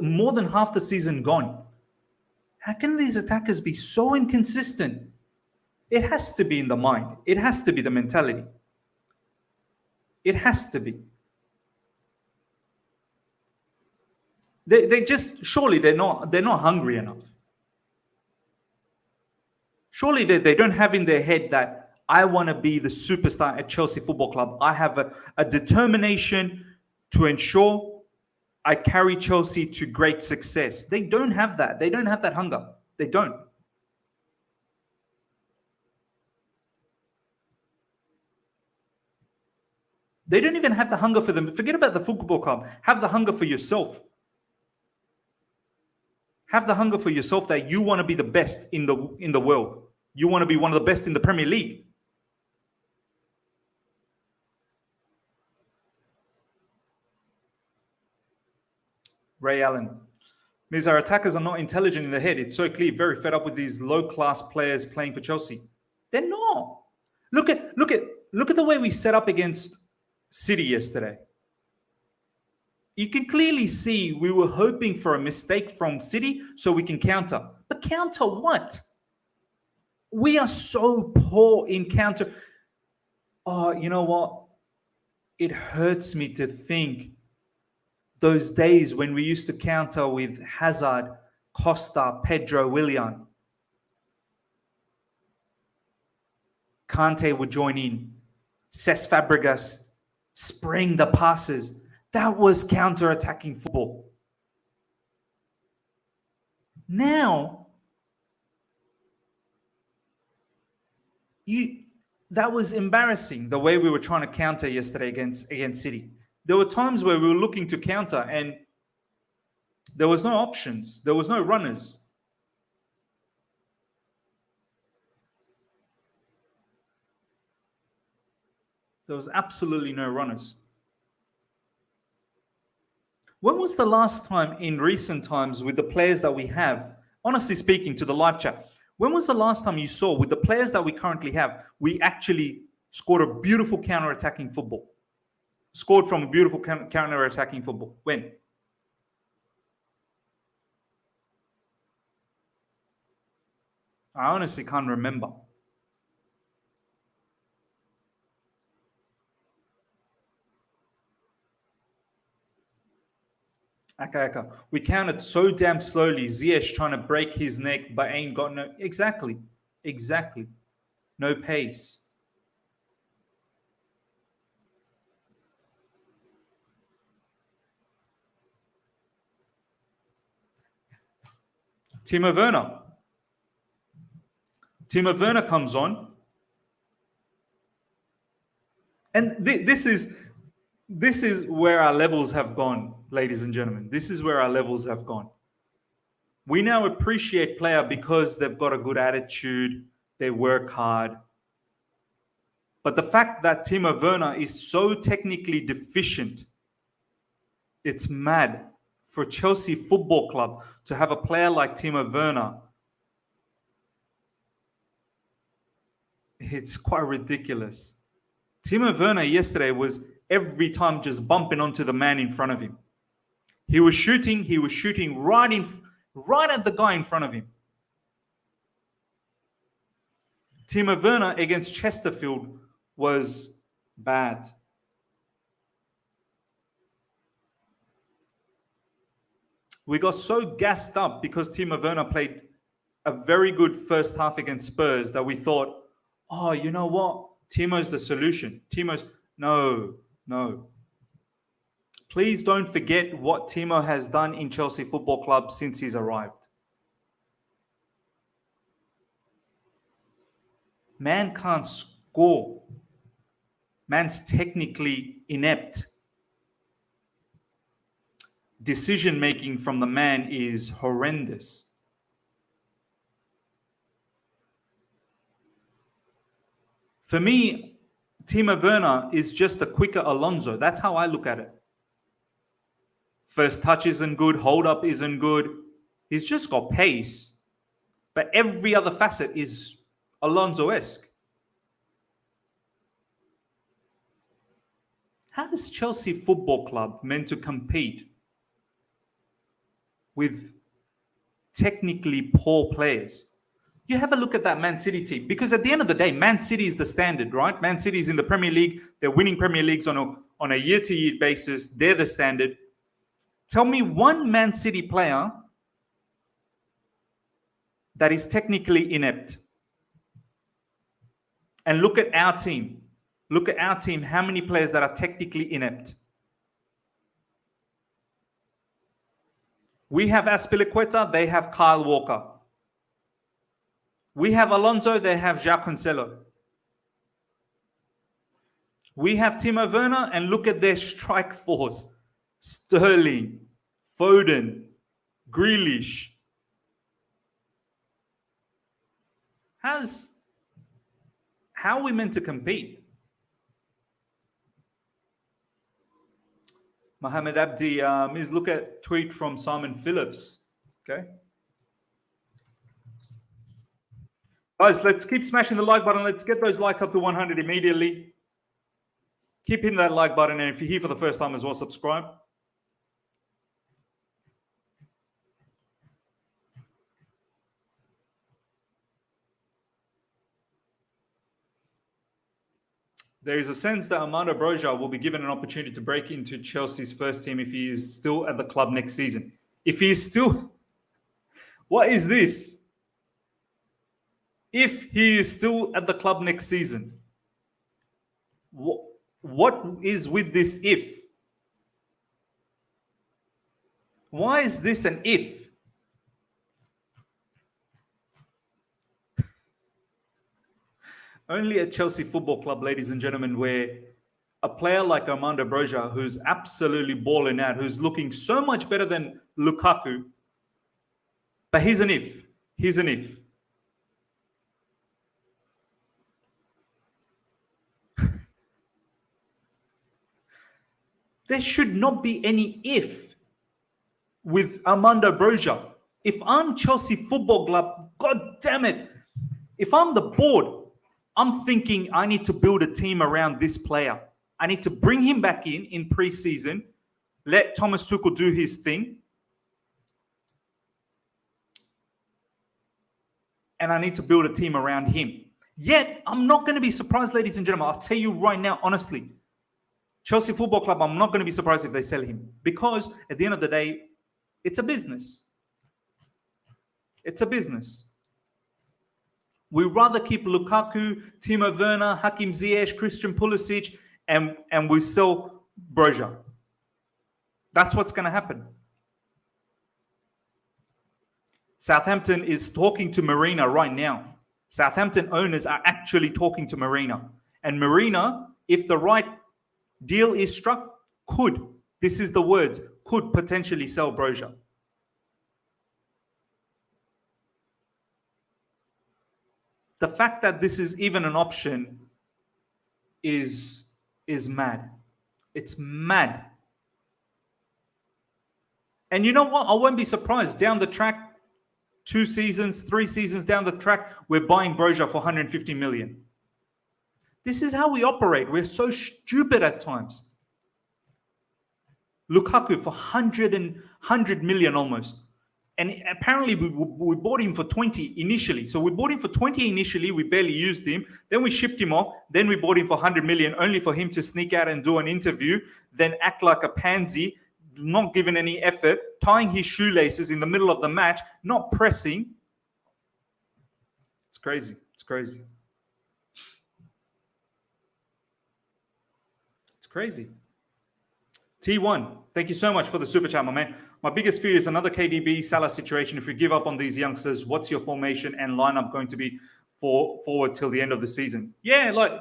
more than half the season gone. How can these attackers be so inconsistent? It has to be in the mind. It has to be the mentality. It has to be. They just, surely they're not hungry enough. Surely they don't have in their head that I want to be the superstar at Chelsea Football Club. I have a determination to ensure I carry Chelsea to great success. They don't have that. They don't have that hunger. They don't. They don't even have the hunger for them. Forget about the football club. Have the hunger for yourself. Have the hunger for yourself that you want to be the best in the world. You want to be one of the best in the Premier League. Ray Allen. Means our attackers are not intelligent in the head. It's so clear. Very fed up with these low-class players playing for Chelsea. They're not. Look at the way we set up against City yesterday. You can clearly see we were hoping for a mistake from City so we can counter. But counter what? We are so poor in counter. Oh, you know what? It hurts me to think those days when we used to counter with Hazard, Costa, Pedro, Willian. Kante would join in. Cesc Fabregas spraying the passes. That was counter-attacking football. Now, that was embarrassing, the way we were trying to counter yesterday against City. There were times where we were looking to counter and there was no options. There was no runners. There was absolutely no runners. When was the last time in recent times with the players that we have, honestly speaking to the live chat, when was the last time you saw with the players that we currently have, we actually scored a beautiful counter-attacking football? Scored from a beautiful counter-attacking football. When? I honestly can't remember. Aka. We counted so damn slowly. Ziyech trying to break his neck, but ain't got no... Exactly. No pace. Timo Werner comes on. And this is where our levels have gone, ladies and gentlemen. This is where our levels have gone. We now appreciate player because they've got a good attitude, they work hard. But the fact that Timo Werner is so technically deficient, it's mad. For Chelsea Football Club to have a player like Timo Werner, it's quite ridiculous. Timo Werner yesterday was every time just bumping onto the man in front of him. He was shooting right at the guy in front of him. Timo Werner against Chesterfield was bad. We got so gassed up because Timo Werner played a very good first half against Spurs that we thought, oh, you know what? Timo's the solution. No. Please don't forget what Timo has done in Chelsea Football Club since he's arrived. Man can't score. Man's technically inept. Decision-making from the man is horrendous. For me, Timo Werner is just a quicker Alonso. That's how I look at it. First touch isn't good. Hold up isn't good. He's just got pace. But every other facet is Alonso-esque. How is Chelsea Football Club meant to compete with technically poor players? You have a look at that Man City team, because at the end of the day, Man City is the standard, right? Man City is in the Premier League. They're winning Premier Leagues on a year-to-year basis. They're the standard. Tell me one Man City player that is technically inept. And look at our team. Look at our team, how many players that are technically inept. We have Azpilicueta, they have Kyle Walker. We have Alonso, they have João Cancelo. We have Timo Werner, and look at their strike force. Sterling, Foden, Grealish. How are we meant to compete? Mohammed Abdi, please look at tweet from Simon Phillips. Okay. Guys, let's keep smashing the like button. Let's get those likes up to 100 immediately. Keep hitting that like button. And if you're here for the first time as well, subscribe. There is a sense that Armando Broja will be given an opportunity to break into Chelsea's first team if he is still at the club next season. If he is still... What is this? If he is still at the club next season. What is with this if? Why is this an if? Only at Chelsea Football Club, ladies and gentlemen, where a player like Armando Broja, who's absolutely balling out, who's looking so much better than Lukaku, but he's an if. He's an if. There should not be any if with Armando Broja. If I'm Chelsea Football Club, God damn it. If I'm the board, I'm thinking I need to build a team around this player. I need to bring him back in pre-season, let Thomas Tuchel do his thing. And I need to build a team around him. Yet, I'm not going to be surprised, ladies and gentlemen. I'll tell you right now, honestly. Chelsea Football Club, I'm not going to be surprised if they sell him. Because at the end of the day, it's a business. It's a business. We'd rather keep Lukaku, Timo Werner, Hakim Ziyech, Christian Pulisic, and we sell Broja. That's what's going to happen. Southampton is talking to Marina right now. Southampton owners are actually talking to Marina. And Marina, if the right deal is struck, could, this is the words, could potentially sell Broja. The fact that this is even an option is mad. It's mad. And you know what? I won't be surprised. Down the track, 2 seasons, 3 seasons down the track, we're buying Broja for 150 million. This is how we operate. We're so stupid at times. Lukaku for 100 million almost. And apparently we bought him for 20 initially. So we bought him for 20 initially. We barely used him. Then we shipped him off. Then we bought him for 100 million only for him to sneak out and do an interview. Then act like a pansy, not giving any effort, tying his shoelaces in the middle of the match, not pressing. It's crazy. It's crazy. It's crazy. T1, thank you so much for the super chat, my man. My biggest fear is another KDB Salah situation. If we give up on these youngsters, what's your formation and lineup going to be forward till the end of the season? Yeah, like,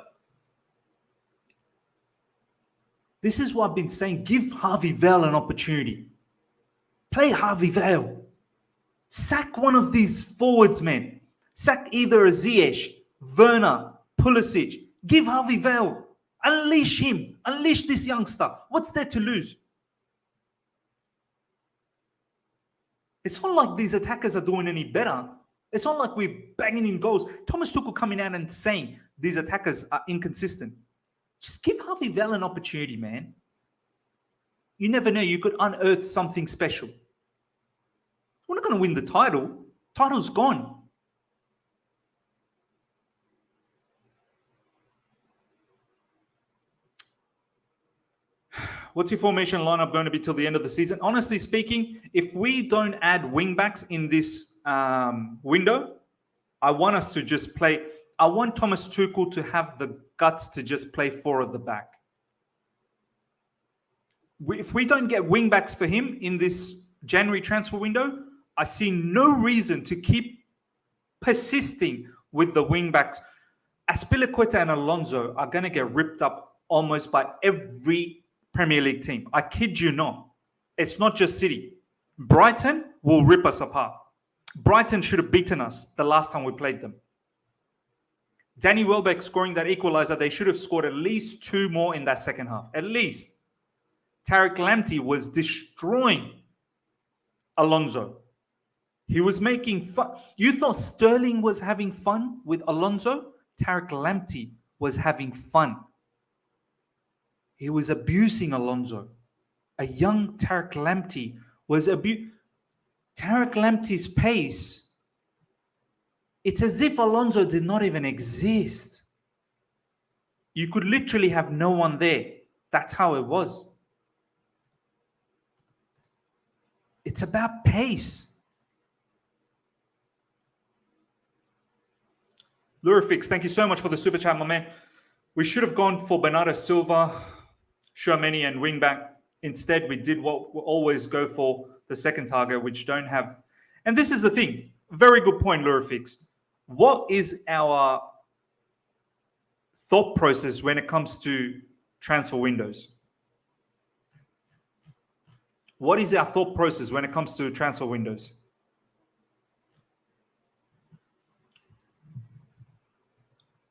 this is what I've been saying. Give Harvey Vale an opportunity. Play Harvey Vale. Sack one of these forwards, man. Sack either a Ziyech, Werner, Pulisic. Give Harvey Vale. Unleash him. Unleash this youngster. What's there to lose? It's not like these attackers are doing any better. It's not like we're banging in goals. Thomas Tuchel coming out and saying these attackers are inconsistent. Just give Harvey Vale an opportunity, man. You never know. You could unearth something special. We're not going to win the title. Title's gone. What's your formation lineup going to be till the end of the season? Honestly speaking, if we don't add wingbacks in this window, I want us to just play. I want Thomas Tuchel to have the guts to just play 4 at the back. If we don't get wingbacks for him in this January transfer window, I see no reason to keep persisting with the wingbacks. Azpilicueta and Alonso are going to get ripped up almost by every Premier League team. I kid you not. It's not just City. Brighton will rip us apart. Brighton should have beaten us the last time we played them. Danny Welbeck scoring that equalizer, they should have scored at least 2 more in that second half. At least. Tariq Lamptey was destroying Alonso. He was making fun. You thought Sterling was having fun with Alonso? Tariq Lamptey was having fun. He was abusing Alonso. A young Tariq Lamptey was abusing. Tariq Lamptey's pace. It's as if Alonso did not even exist. You could literally have no one there. That's how it was. It's about pace. Lurifix, thank you so much for the super chat, my man. We should have gone for Bernardo Silva, Tchouaméni, and Wingback. Instead, we did what we always go for, the second target, which don't have. And this is the thing. Very good point, Lurifix. What is our thought process when it comes to transfer windows? What is our thought process when it comes to transfer windows?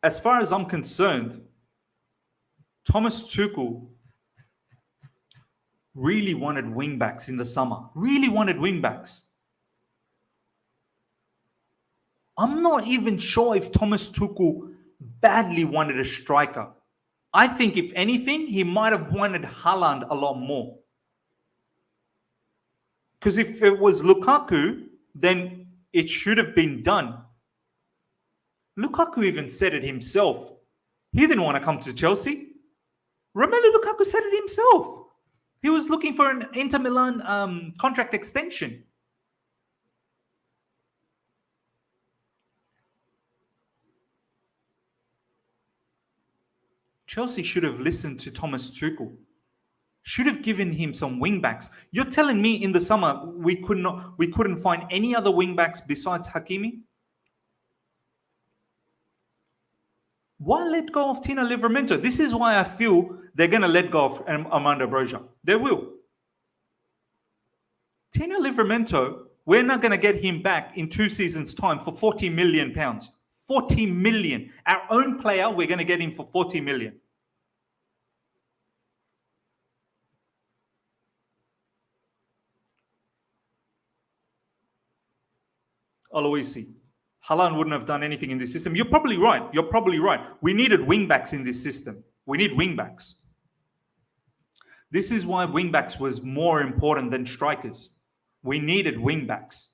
As far as I'm concerned, Thomas Tuchel really wanted wingbacks in the summer. Really wanted wingbacks. I'm not even sure if Thomas Tuchel badly wanted a striker. I think, if anything, he might have wanted Haaland a lot more. Because if it was Lukaku, then it should have been done. Lukaku even said it himself. He didn't want to come to Chelsea. Romelu Lukaku said it himself. He was looking for an Inter Milan contract extension. Chelsea should have listened to Thomas Tuchel. Should have given him some wingbacks. You're telling me in the summer we couldn't find any other wingbacks besides Hakimi? Why let go of Tino Livramento? This is why I feel they're going to let go of Armando Broja. They will. Tino Livramento, we're not going to get him back in 2 seasons' time for £40 million. 40 million. Our own player, we're going to get him for 40 million. Aloisi. Haaland wouldn't have done anything in this system. You're probably right. You're probably right. We needed wingbacks in this system. We need wingbacks. This is why wingbacks was more important than strikers. We needed wingbacks.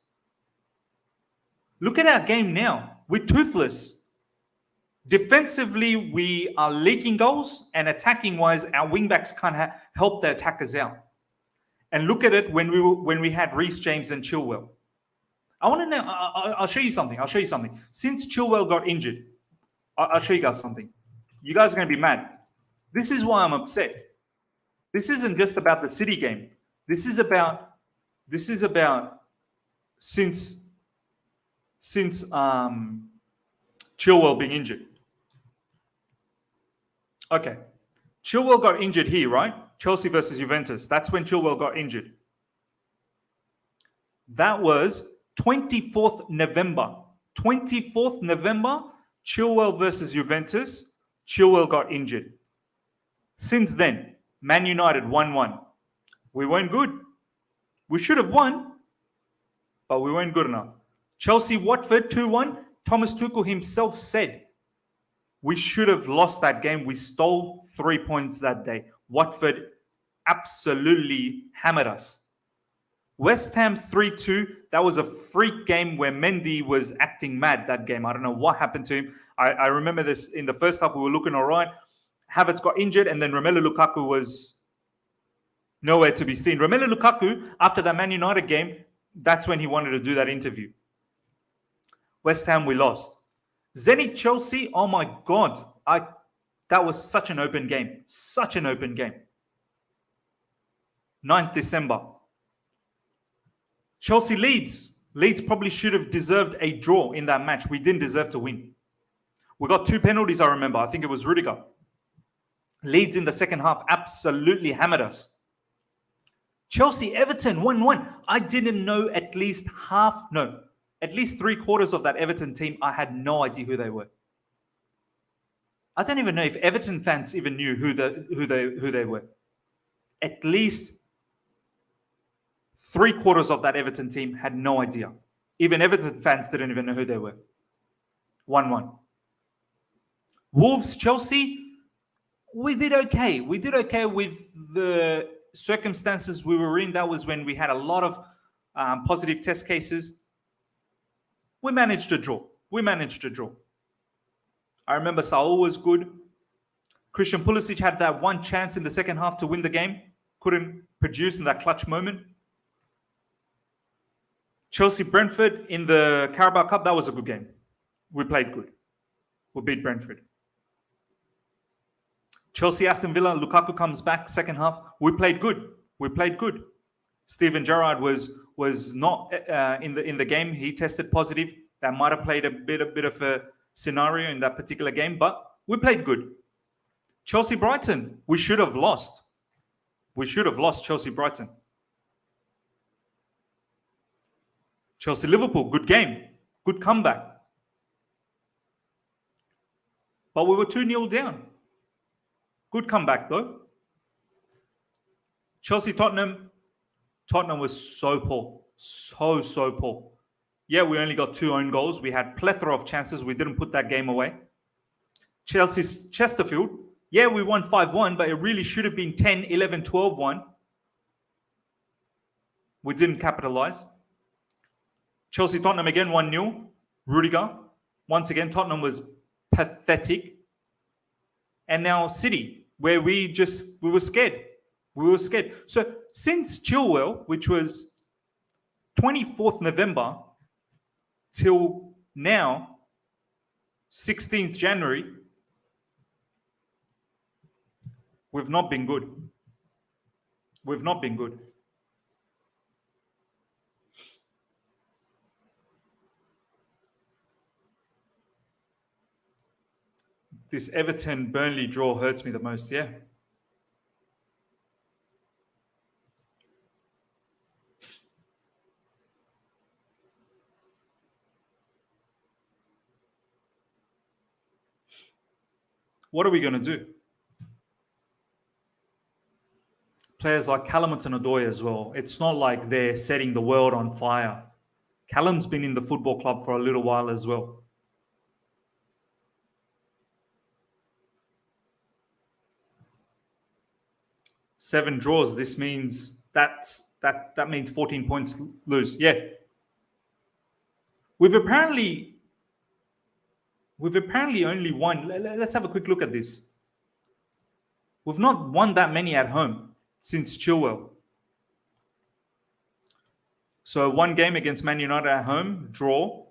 Look at our game now. We're toothless. Defensively, we are leaking goals, and attacking-wise, our wingbacks can't help the attackers out. And look at it when we had Reece James and Chilwell. I want to know. I'll show you something. Since Chilwell got injured, I'll show you guys something. You guys are going to be mad. This is why I'm upset. This isn't just about the City game. This is about since Chilwell being injured. Okay, Chilwell got injured here, right? Chelsea versus Juventus. That's when Chilwell got injured. That was 24th November. 24th November, Chilwell versus Juventus. Chilwell got injured. Since then, Man United 1-1. We weren't good. We should have won, but we weren't good enough. Chelsea-Watford 2-1. Thomas Tuchel himself said, we should have lost that game. We stole 3 points that day. Watford absolutely hammered us. West Ham 3-2. That was a freak game where Mendy was acting mad that game. I don't know what happened to him. I remember this in the first half. We were looking all right. Havertz got injured, and then Romelu Lukaku was nowhere to be seen. Romelu Lukaku, after that Man United game, that's when he wanted to do that interview. West Ham, we lost. Zenit Chelsea, oh my God. That was such an open game. Such an open game. 9th December. Chelsea Leeds. Leeds probably should have deserved a draw in that match. We didn't deserve to win. We got 2 penalties, I remember. I think it was Rudiger. Leeds in the second half absolutely hammered us. Chelsea Everton 1-1. I didn't know at least 3/4 of that Everton team. I had no idea who they were. I don't even know if Everton fans even knew who they were. At least 3/4 of that Everton team had no idea. Even Everton fans didn't even know who they were. 1-1. Wolves Chelsea. We did okay. We did okay with the circumstances we were in. That was when we had a lot of positive test cases. We managed to draw. I remember Saul was good. Christian Pulisic had that one chance in the second half to win the game. Couldn't produce in that clutch moment. Chelsea-Brentford in the Carabao Cup, that was a good game. We played good. We beat Brentford. Chelsea-Aston Villa, Lukaku comes back second half. We played good. We played good. Steven Gerrard was not in the game. He tested positive. That might have played a bit of a scenario in that particular game, but we played good. Chelsea-Brighton, we should have lost. We should have lost Chelsea-Brighton. Chelsea-Liverpool, good game. Good comeback. But we were 2-0 down. Good comeback, though. Chelsea-Tottenham. Tottenham was so poor. So poor. Yeah, we only got 2 own goals. We had plethora of chances. We didn't put that game away. Chesterfield. Yeah, we won 5-1, but it really should have been 10, 11, 12-1. We didn't capitalize. Chelsea-Tottenham again, 1-0. Rudiger. Once again, Tottenham was pathetic. And now City, where we were scared. We were scared. So since Chilwell, which was 24th November, till now, 16th January, we've not been good. We've not been good. This Everton-Burnley draw hurts me the most, yeah. What are we going to do? Players like Callum Hudson-Odoi as well. It's not like they're setting the world on fire. Callum's been in the football club for a little while as well. Seven draws. This means that means 14 points lose. Yeah. We've apparently only won. Let's have a quick look at this. We've not won that many at home since Chilwell. So 1 game against Man United at home, draw.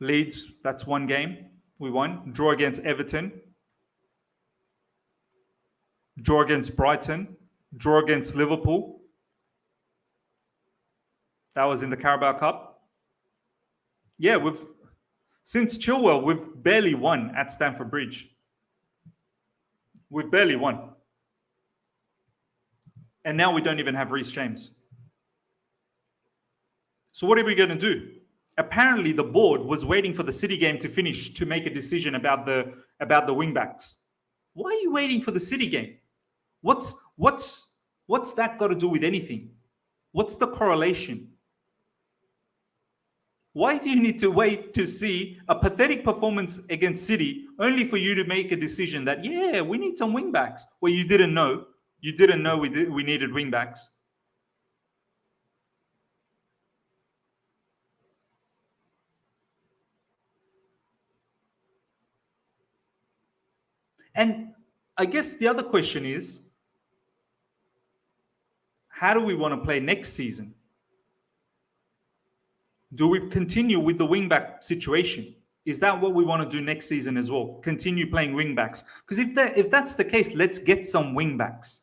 Leeds, that's 1 game we won. Draw against Everton. Draw against Brighton. Draw against Liverpool. That was in the Carabao Cup. Yeah, since Chilwell, we've barely won at Stamford Bridge. We've barely won. And now we don't even have Reece James. So what are we going to do? Apparently the board was waiting for the City game to finish to make a decision about the wingbacks. Why are you waiting for the City game? What's that got to do with anything? What's the correlation? Why do you need to wait to see a pathetic performance against City only for you to make a decision that, yeah, we need some wingbacks? Well, you didn't know. You didn't know we needed wingbacks. And I guess the other question is, how do we want to play next season? Do we continue with the wingback situation? Is that what we want to do next season as well? Continue playing wingbacks? Because if that's the case, let's get some wingbacks.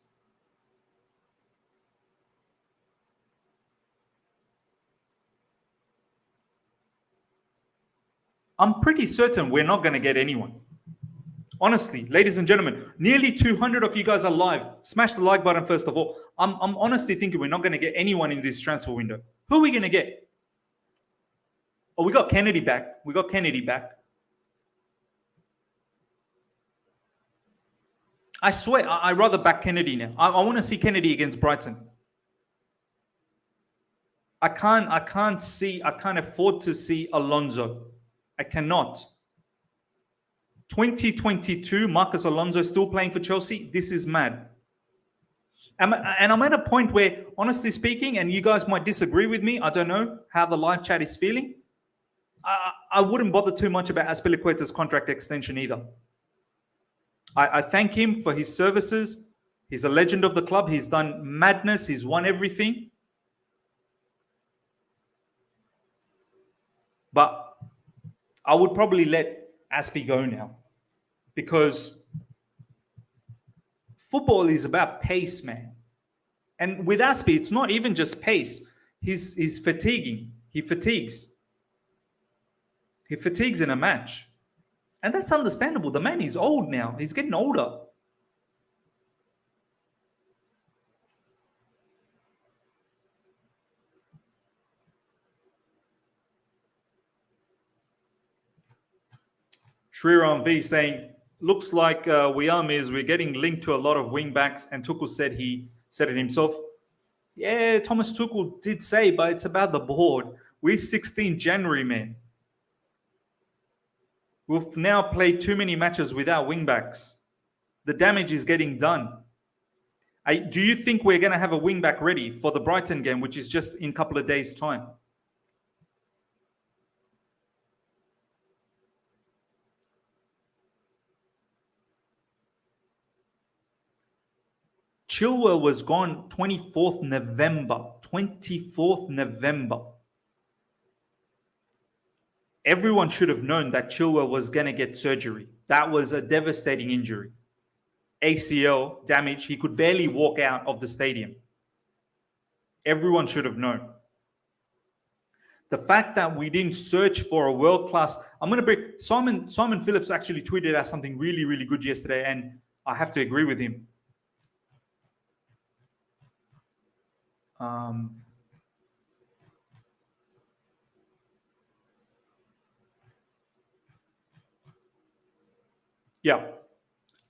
I'm pretty certain we're not going to get anyone. Honestly, ladies and gentlemen, nearly 200 of you guys are live. Smash the like button first of all. I'm honestly thinking we're not going to get anyone in this transfer window. Who are we going to get? Oh, we got Kennedy back. I swear, I'd rather back Kennedy now. I want to see Kennedy against Brighton. I can't afford to see Alonso. I cannot. 2022, Marcus Alonso still playing for Chelsea. This is mad. And I'm at a point where, honestly speaking, and you guys might disagree with me, I don't know how the live chat is feeling. I wouldn't bother too much about Azpilicueta's contract extension either. I thank him for his services. He's a legend of the club. He's done madness. He's won everything. But I would probably let Aspi go now, because football is about pace, man. And with Aspi, it's not even just pace. He's fatiguing. He fatigues. He fatigues in a match. And that's understandable. The man is old now. He's getting older. Shriram V saying, looks like we're getting linked to a lot of wing backs, and Tuchel said he said it himself. Yeah, Thomas Tuchel did say, but it's about the board. We're 16 January, man. We've now played too many matches without wing backs. The damage is getting done. Do you think we're going to have a wing back ready for the Brighton game, which is just in a couple of days' time? Chilwell was gone 24th November. 24th November. Everyone should have known that Chilwell was going to get surgery. That was a devastating injury. ACL damage. He could barely walk out of the stadium. Everyone should have known. The fact that we didn't search for a world-class... I'm going to bring... Simon Phillips actually tweeted out something really, really good yesterday, and I have to agree with him. Yeah,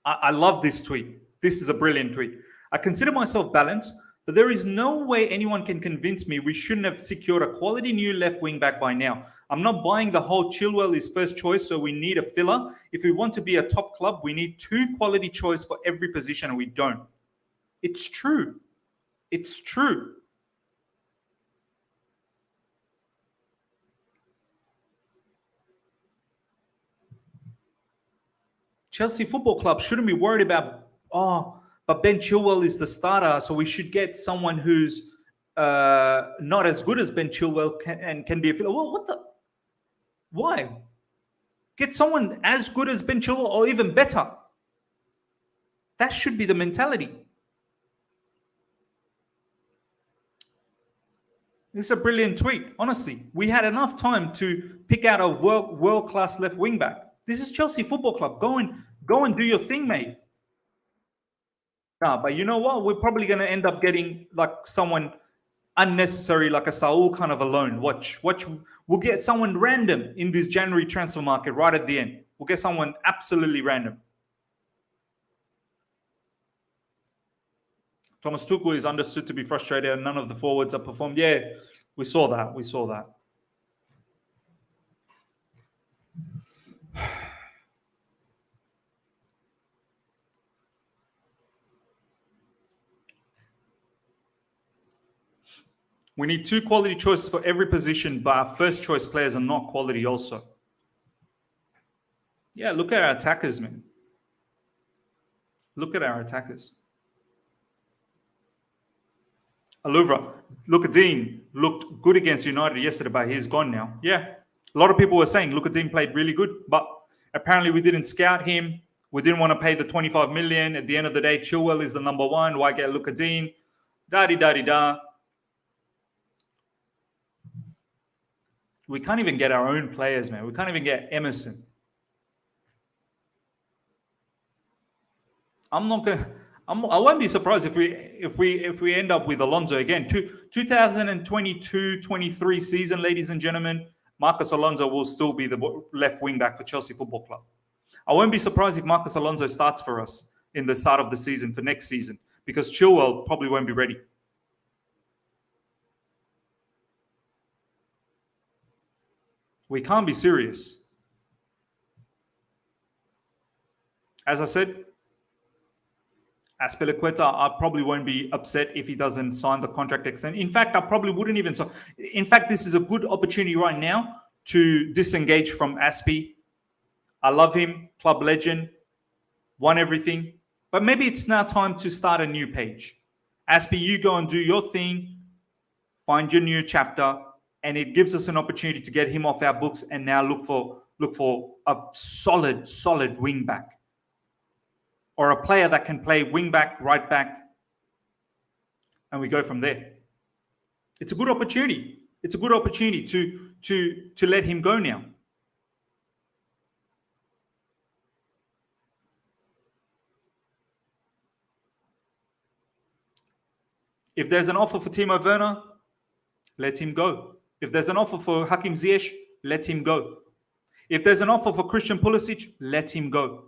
I love this tweet. This is a brilliant tweet. I consider myself balanced, but there is no way anyone can convince me we shouldn't have secured a quality new left wing back by now. I'm not buying the whole Chilwell is first choice, so we need a filler. If we want to be a top club, we need two quality choice for every position, and we don't. It's true. It's true. Chelsea Football Club shouldn't be worried about, but Ben Chilwell is the starter, so we should get someone who's not as good as Ben Chilwell and can be a filler. Well, what the? Why? Get someone as good as Ben Chilwell or even better. That should be the mentality. This is a brilliant tweet. Honestly, we had enough time to pick out a world-class left wing back. This is Chelsea Football Club. Go and do your thing, mate. Nah, but you know what? We're probably going to end up getting like someone unnecessary, like a Saul kind of a loan. Watch. We'll get someone random in this January transfer market right at the end. We'll get someone absolutely random. Thomas Tuchel is understood to be frustrated and none of the forwards have performed. Yeah, we saw that. We need two quality choices for every position, but our first choice players are not quality also. Yeah, look at our attackers, man. Look at our attackers. Aluvra, Lukaku looked good against United yesterday, but he's gone now. Yeah, a lot of people were saying Lukaku played really good, but apparently we didn't scout him. We didn't want to pay the 25 million. At the end of the day, Chilwell is the number one. Why get Lukaku? Da-di-da-di-da. We can't even get our own players, man. We can't even get Emerson. I won't be surprised if we end up with Alonso again. 2022-23 season, ladies and gentlemen, Marcos Alonso will still be the left wing back for Chelsea Football Club. I won't be surprised if Marcos Alonso starts for us in the start of the season for next season, because Chilwell probably won't be ready. We can't be serious. As I said, Azpilicueta, I probably won't be upset if he doesn't sign the contract extension. In fact, I probably wouldn't even sign. In fact, this is a good opportunity right now to disengage from Aspi. I love him, club legend, won everything. But maybe it's now time to start a new page. Aspi, you go and do your thing, find your new chapter, and it gives us an opportunity to get him off our books and now look for a solid wing back. Or a player that can play wing back, right back, and we go from there. It's a good opportunity. It's a good opportunity to let him go now. If there's an offer for Timo Werner, let him go. If there's an offer for Hakim Ziyech, let him go. If there's an offer for Christian Pulisic, let him go.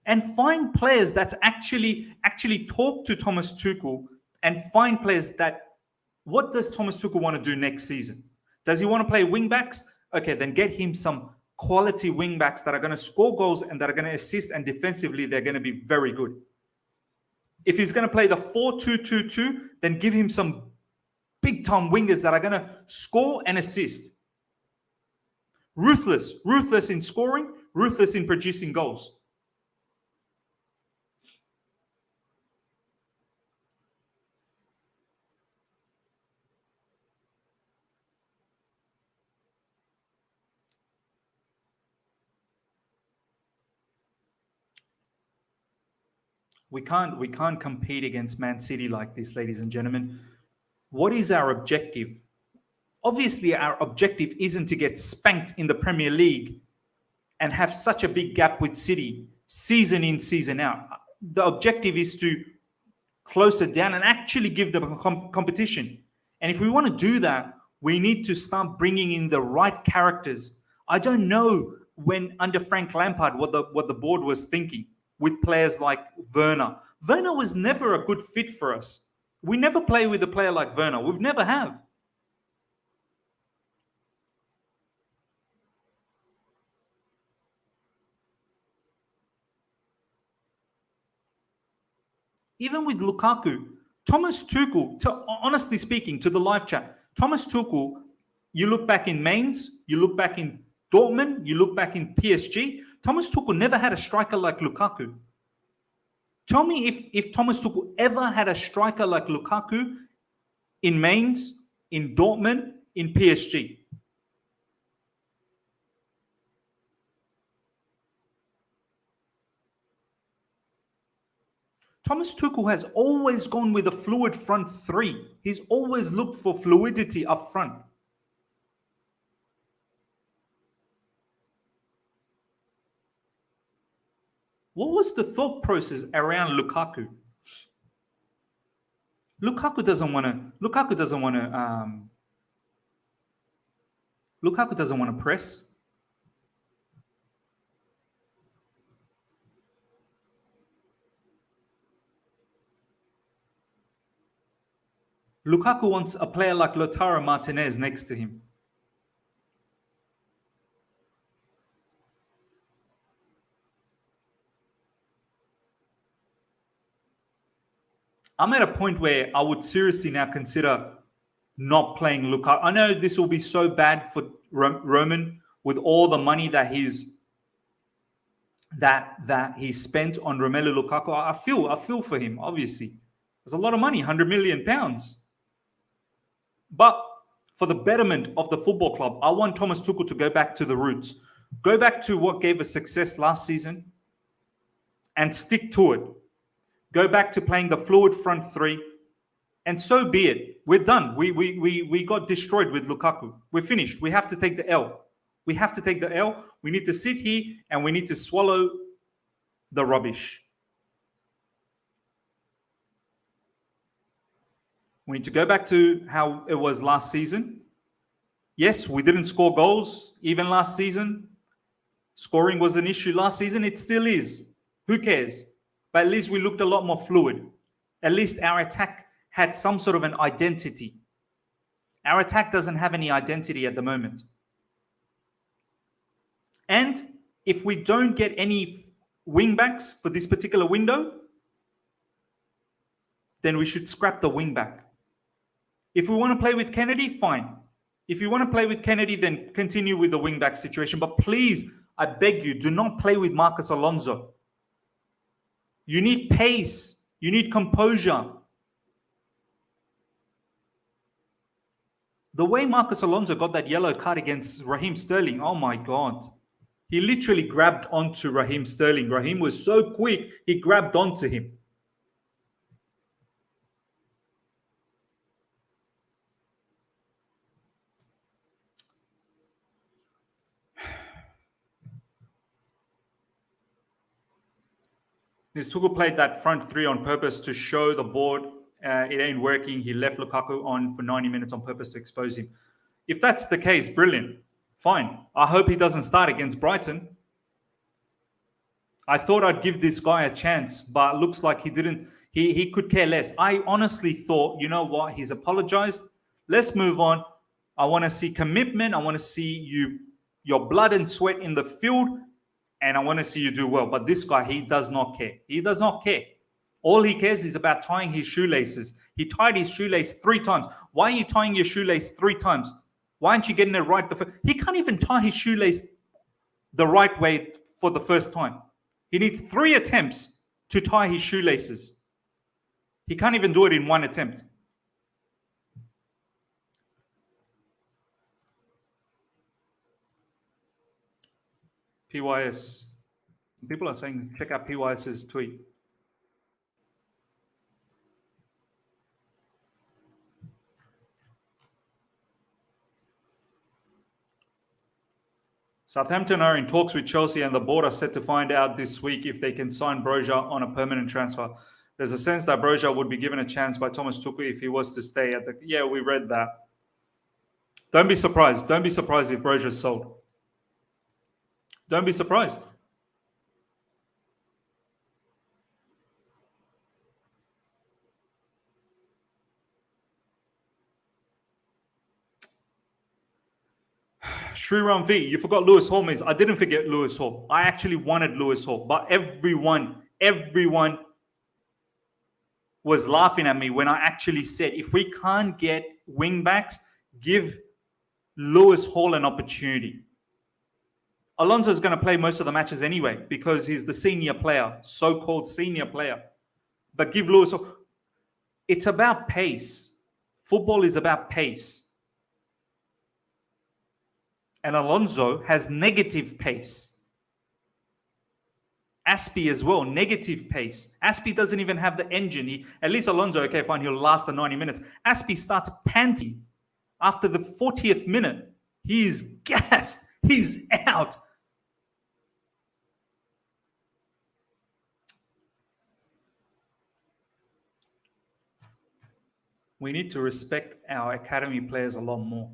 And find players that actually talk to Thomas Tuchel and find players that, what does Thomas Tuchel want to do next season? Does he want to play wing backs? Okay, then get him some quality wing backs that are going to score goals and that are going to assist, and defensively they're going to be very good. If he's going to play the 4-2-2-2, then give him some big-time wingers that are going to score and assist. Ruthless in scoring, ruthless in producing goals. We can't compete against Man City like this, ladies and gentlemen. What is our objective? Obviously, our objective isn't to get spanked in the Premier League and have such a big gap with City season in, season out. The objective is to close it down and actually give them competition. And if we want to do that, we need to start bringing in the right characters. I don't know when under Frank Lampard what the board was thinking with players like Werner. Werner was never a good fit for us. We never play with a player like Werner. We've never have. Even with Lukaku, Thomas Tuchel, honestly speaking, to the live chat, Thomas Tuchel, you look back in Mainz, you look back in Dortmund, you look back in PSG, Thomas Tuchel never had a striker like Lukaku. Tell me if Thomas Tuchel ever had a striker like Lukaku in Mainz, in Dortmund, in PSG. Thomas Tuchel has always gone with a fluid front three. He's always looked for fluidity up front. What was the thought process around Lukaku? Lukaku doesn't want to press. Lukaku wants a player like Lautaro Martinez next to him. I'm at a point where I would seriously now consider not playing Lukaku. I know this will be so bad for Roman with all the money that he spent on Romelu Lukaku. I feel for him, obviously. There's a lot of money, 100 million pounds. But for the betterment of the football club, I want Thomas Tuchel to go back to the roots. Go back to what gave us success last season and stick to it. Go back to playing the fluid front three, and so be it. We're done. We got destroyed with Lukaku. We're finished. We have to take the L. We have to take the L. We need to sit here and we need to swallow the rubbish. We need to go back to how it was last season. Yes, we didn't score goals even last season. Scoring was an issue last season. It still is. Who cares? But at least we looked a lot more fluid. At least our attack had some sort of an identity. Our attack doesn't have any identity at the moment. And if we don't get any wing backs for this particular window, then we should scrap the wing back. If we want to play with Kennedy, fine. If you want to play with Kennedy, then continue with the wing-back situation. But please, I beg you, do not play with Marcos Alonso. You need pace. You need composure. The way Marcos Alonso got that yellow card against Raheem Sterling, oh my God. He literally grabbed onto Raheem Sterling. Raheem was so quick, he grabbed onto him. This Tuchel played that front three on purpose to show the board it ain't working. He left Lukaku on for 90 minutes on purpose to expose him. If that's the case, brilliant. Fine. I hope he doesn't start against Brighton. I thought I'd give this guy a chance, but looks like he didn't. He could care less. I honestly thought, you know what? He's apologized. Let's move on. I want to see commitment. I want to see your blood and sweat in the field. And I want to see you do well. But this guy, he does not care. He does not care. All he cares is about tying his shoelaces. He tied his shoelace 3 times. Why are you tying your shoelace 3 times? Why aren't you getting it right? He can't even tie his shoelace the right way for the first time. He needs 3 attempts to tie his shoelaces. He can't even do it in 1 attempt. PYS. People are saying, check out PYS's tweet. Southampton are in talks with Chelsea and the board are set to find out this week if they can sign Broja on a permanent transfer. There's a sense that Broja would be given a chance by Thomas Tuchel if he was to stay at the... Yeah, we read that. Don't be surprised. Don't be surprised if Broja's sold. Don't be surprised. Shriram V, you forgot Lewis Hall, Miz. I didn't forget Lewis Hall. I actually wanted Lewis Hall, but everyone was laughing at me when I actually said, if we can't get wing backs, give Lewis Hall an opportunity. Alonso is going to play most of the matches anyway because he's the senior player, so-called senior player. But give Lewis Hall. It's about pace. Football is about pace. And Alonso has negative pace. Azpi as well, negative pace. Azpi doesn't even have the engine. At least Alonso, okay, fine, he'll last the 90 minutes. Azpi starts panting after the 40th minute. He's gassed. He's out. We need to respect our academy players a lot more.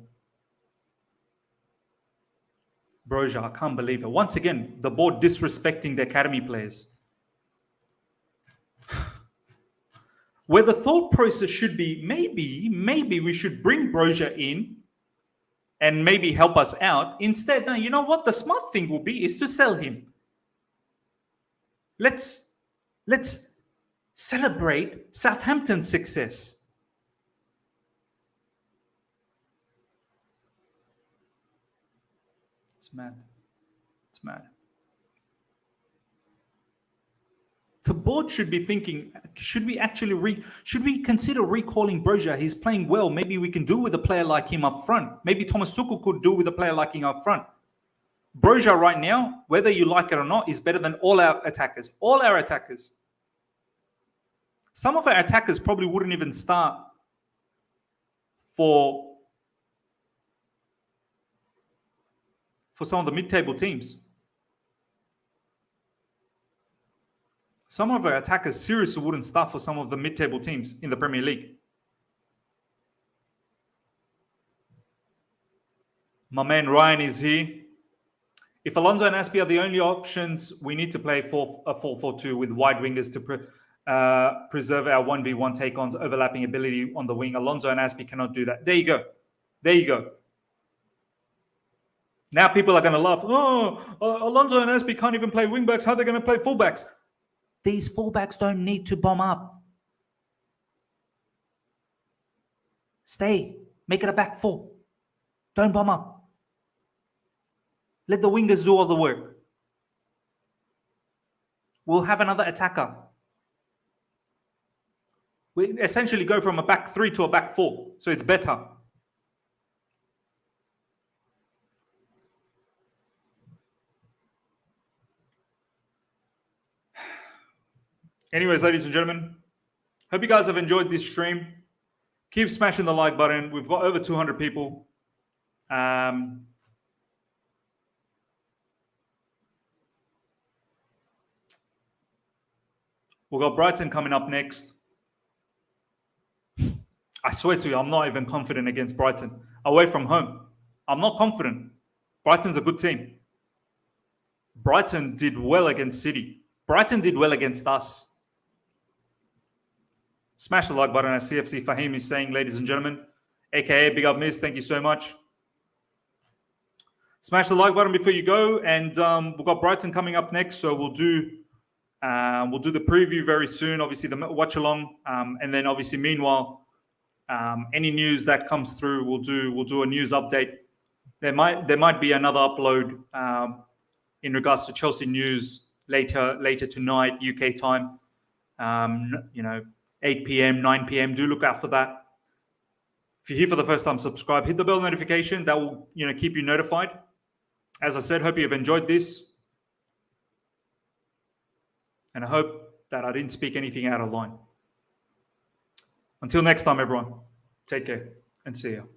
Broja, I can't believe it. Once again, the board disrespecting the academy players. Where the thought process should be, maybe we should bring Broja in and maybe help us out. Instead, no, you know what? The smart thing will be is to sell him. Let's celebrate Southampton's success. It's mad. It's mad. The board should be thinking, should we consider recalling Broja? He's playing well. Maybe we can do with a player like him up front. Maybe Thomas Tuchel could do with a player like him up front. Broja right now, whether you like it or not, is better than all our attackers. All our attackers. Some of our attackers probably wouldn't even start for some of the mid-table teams. Some of our attackers seriously wouldn't start for some of the mid-table teams in the Premier League. My man Ryan is here. If Alonso and Azpi are the only options, we need to play a 4-4-2 with wide wingers to preserve our 1v1 take-ons, overlapping ability on the wing. Alonso and Azpi cannot do that. There you go. There you go. Now people are going to laugh. Oh, Alonso and Azpi can't even play wingbacks. How are they going to play fullbacks? These fullbacks don't need to bomb up. Stay. Make it a back 4. Don't bomb up. Let the wingers do all the work. We'll have another attacker. We essentially go from a back three to a back four, so it's better. Anyways, ladies and gentlemen, hope you guys have enjoyed this stream. Keep smashing the like button. We've got over 200 people. We've got Brighton coming up next. I swear to you, I'm not even confident against Brighton. Away from home, I'm not confident. Brighton's a good team. Brighton did well against City. Brighton did well against us. Smash the like button, as CFC Fahim is saying, ladies and gentlemen. AKA Big Up Miz, thank you so much. Smash the like button before you go. And we've got Brighton coming up next, so we'll do the preview very soon. Obviously, the watch along, and then obviously, meanwhile, any news that comes through, we'll do a news update. There might be another upload in regards to Chelsea news later tonight UK time. 8 p.m., 9 p.m. Do look out for that. If you're here for the first time, subscribe. Hit the bell notification. That will keep you notified. As I said, hope you've enjoyed this. And I hope that I didn't speak anything out of line. Until next time, everyone, take care and see you.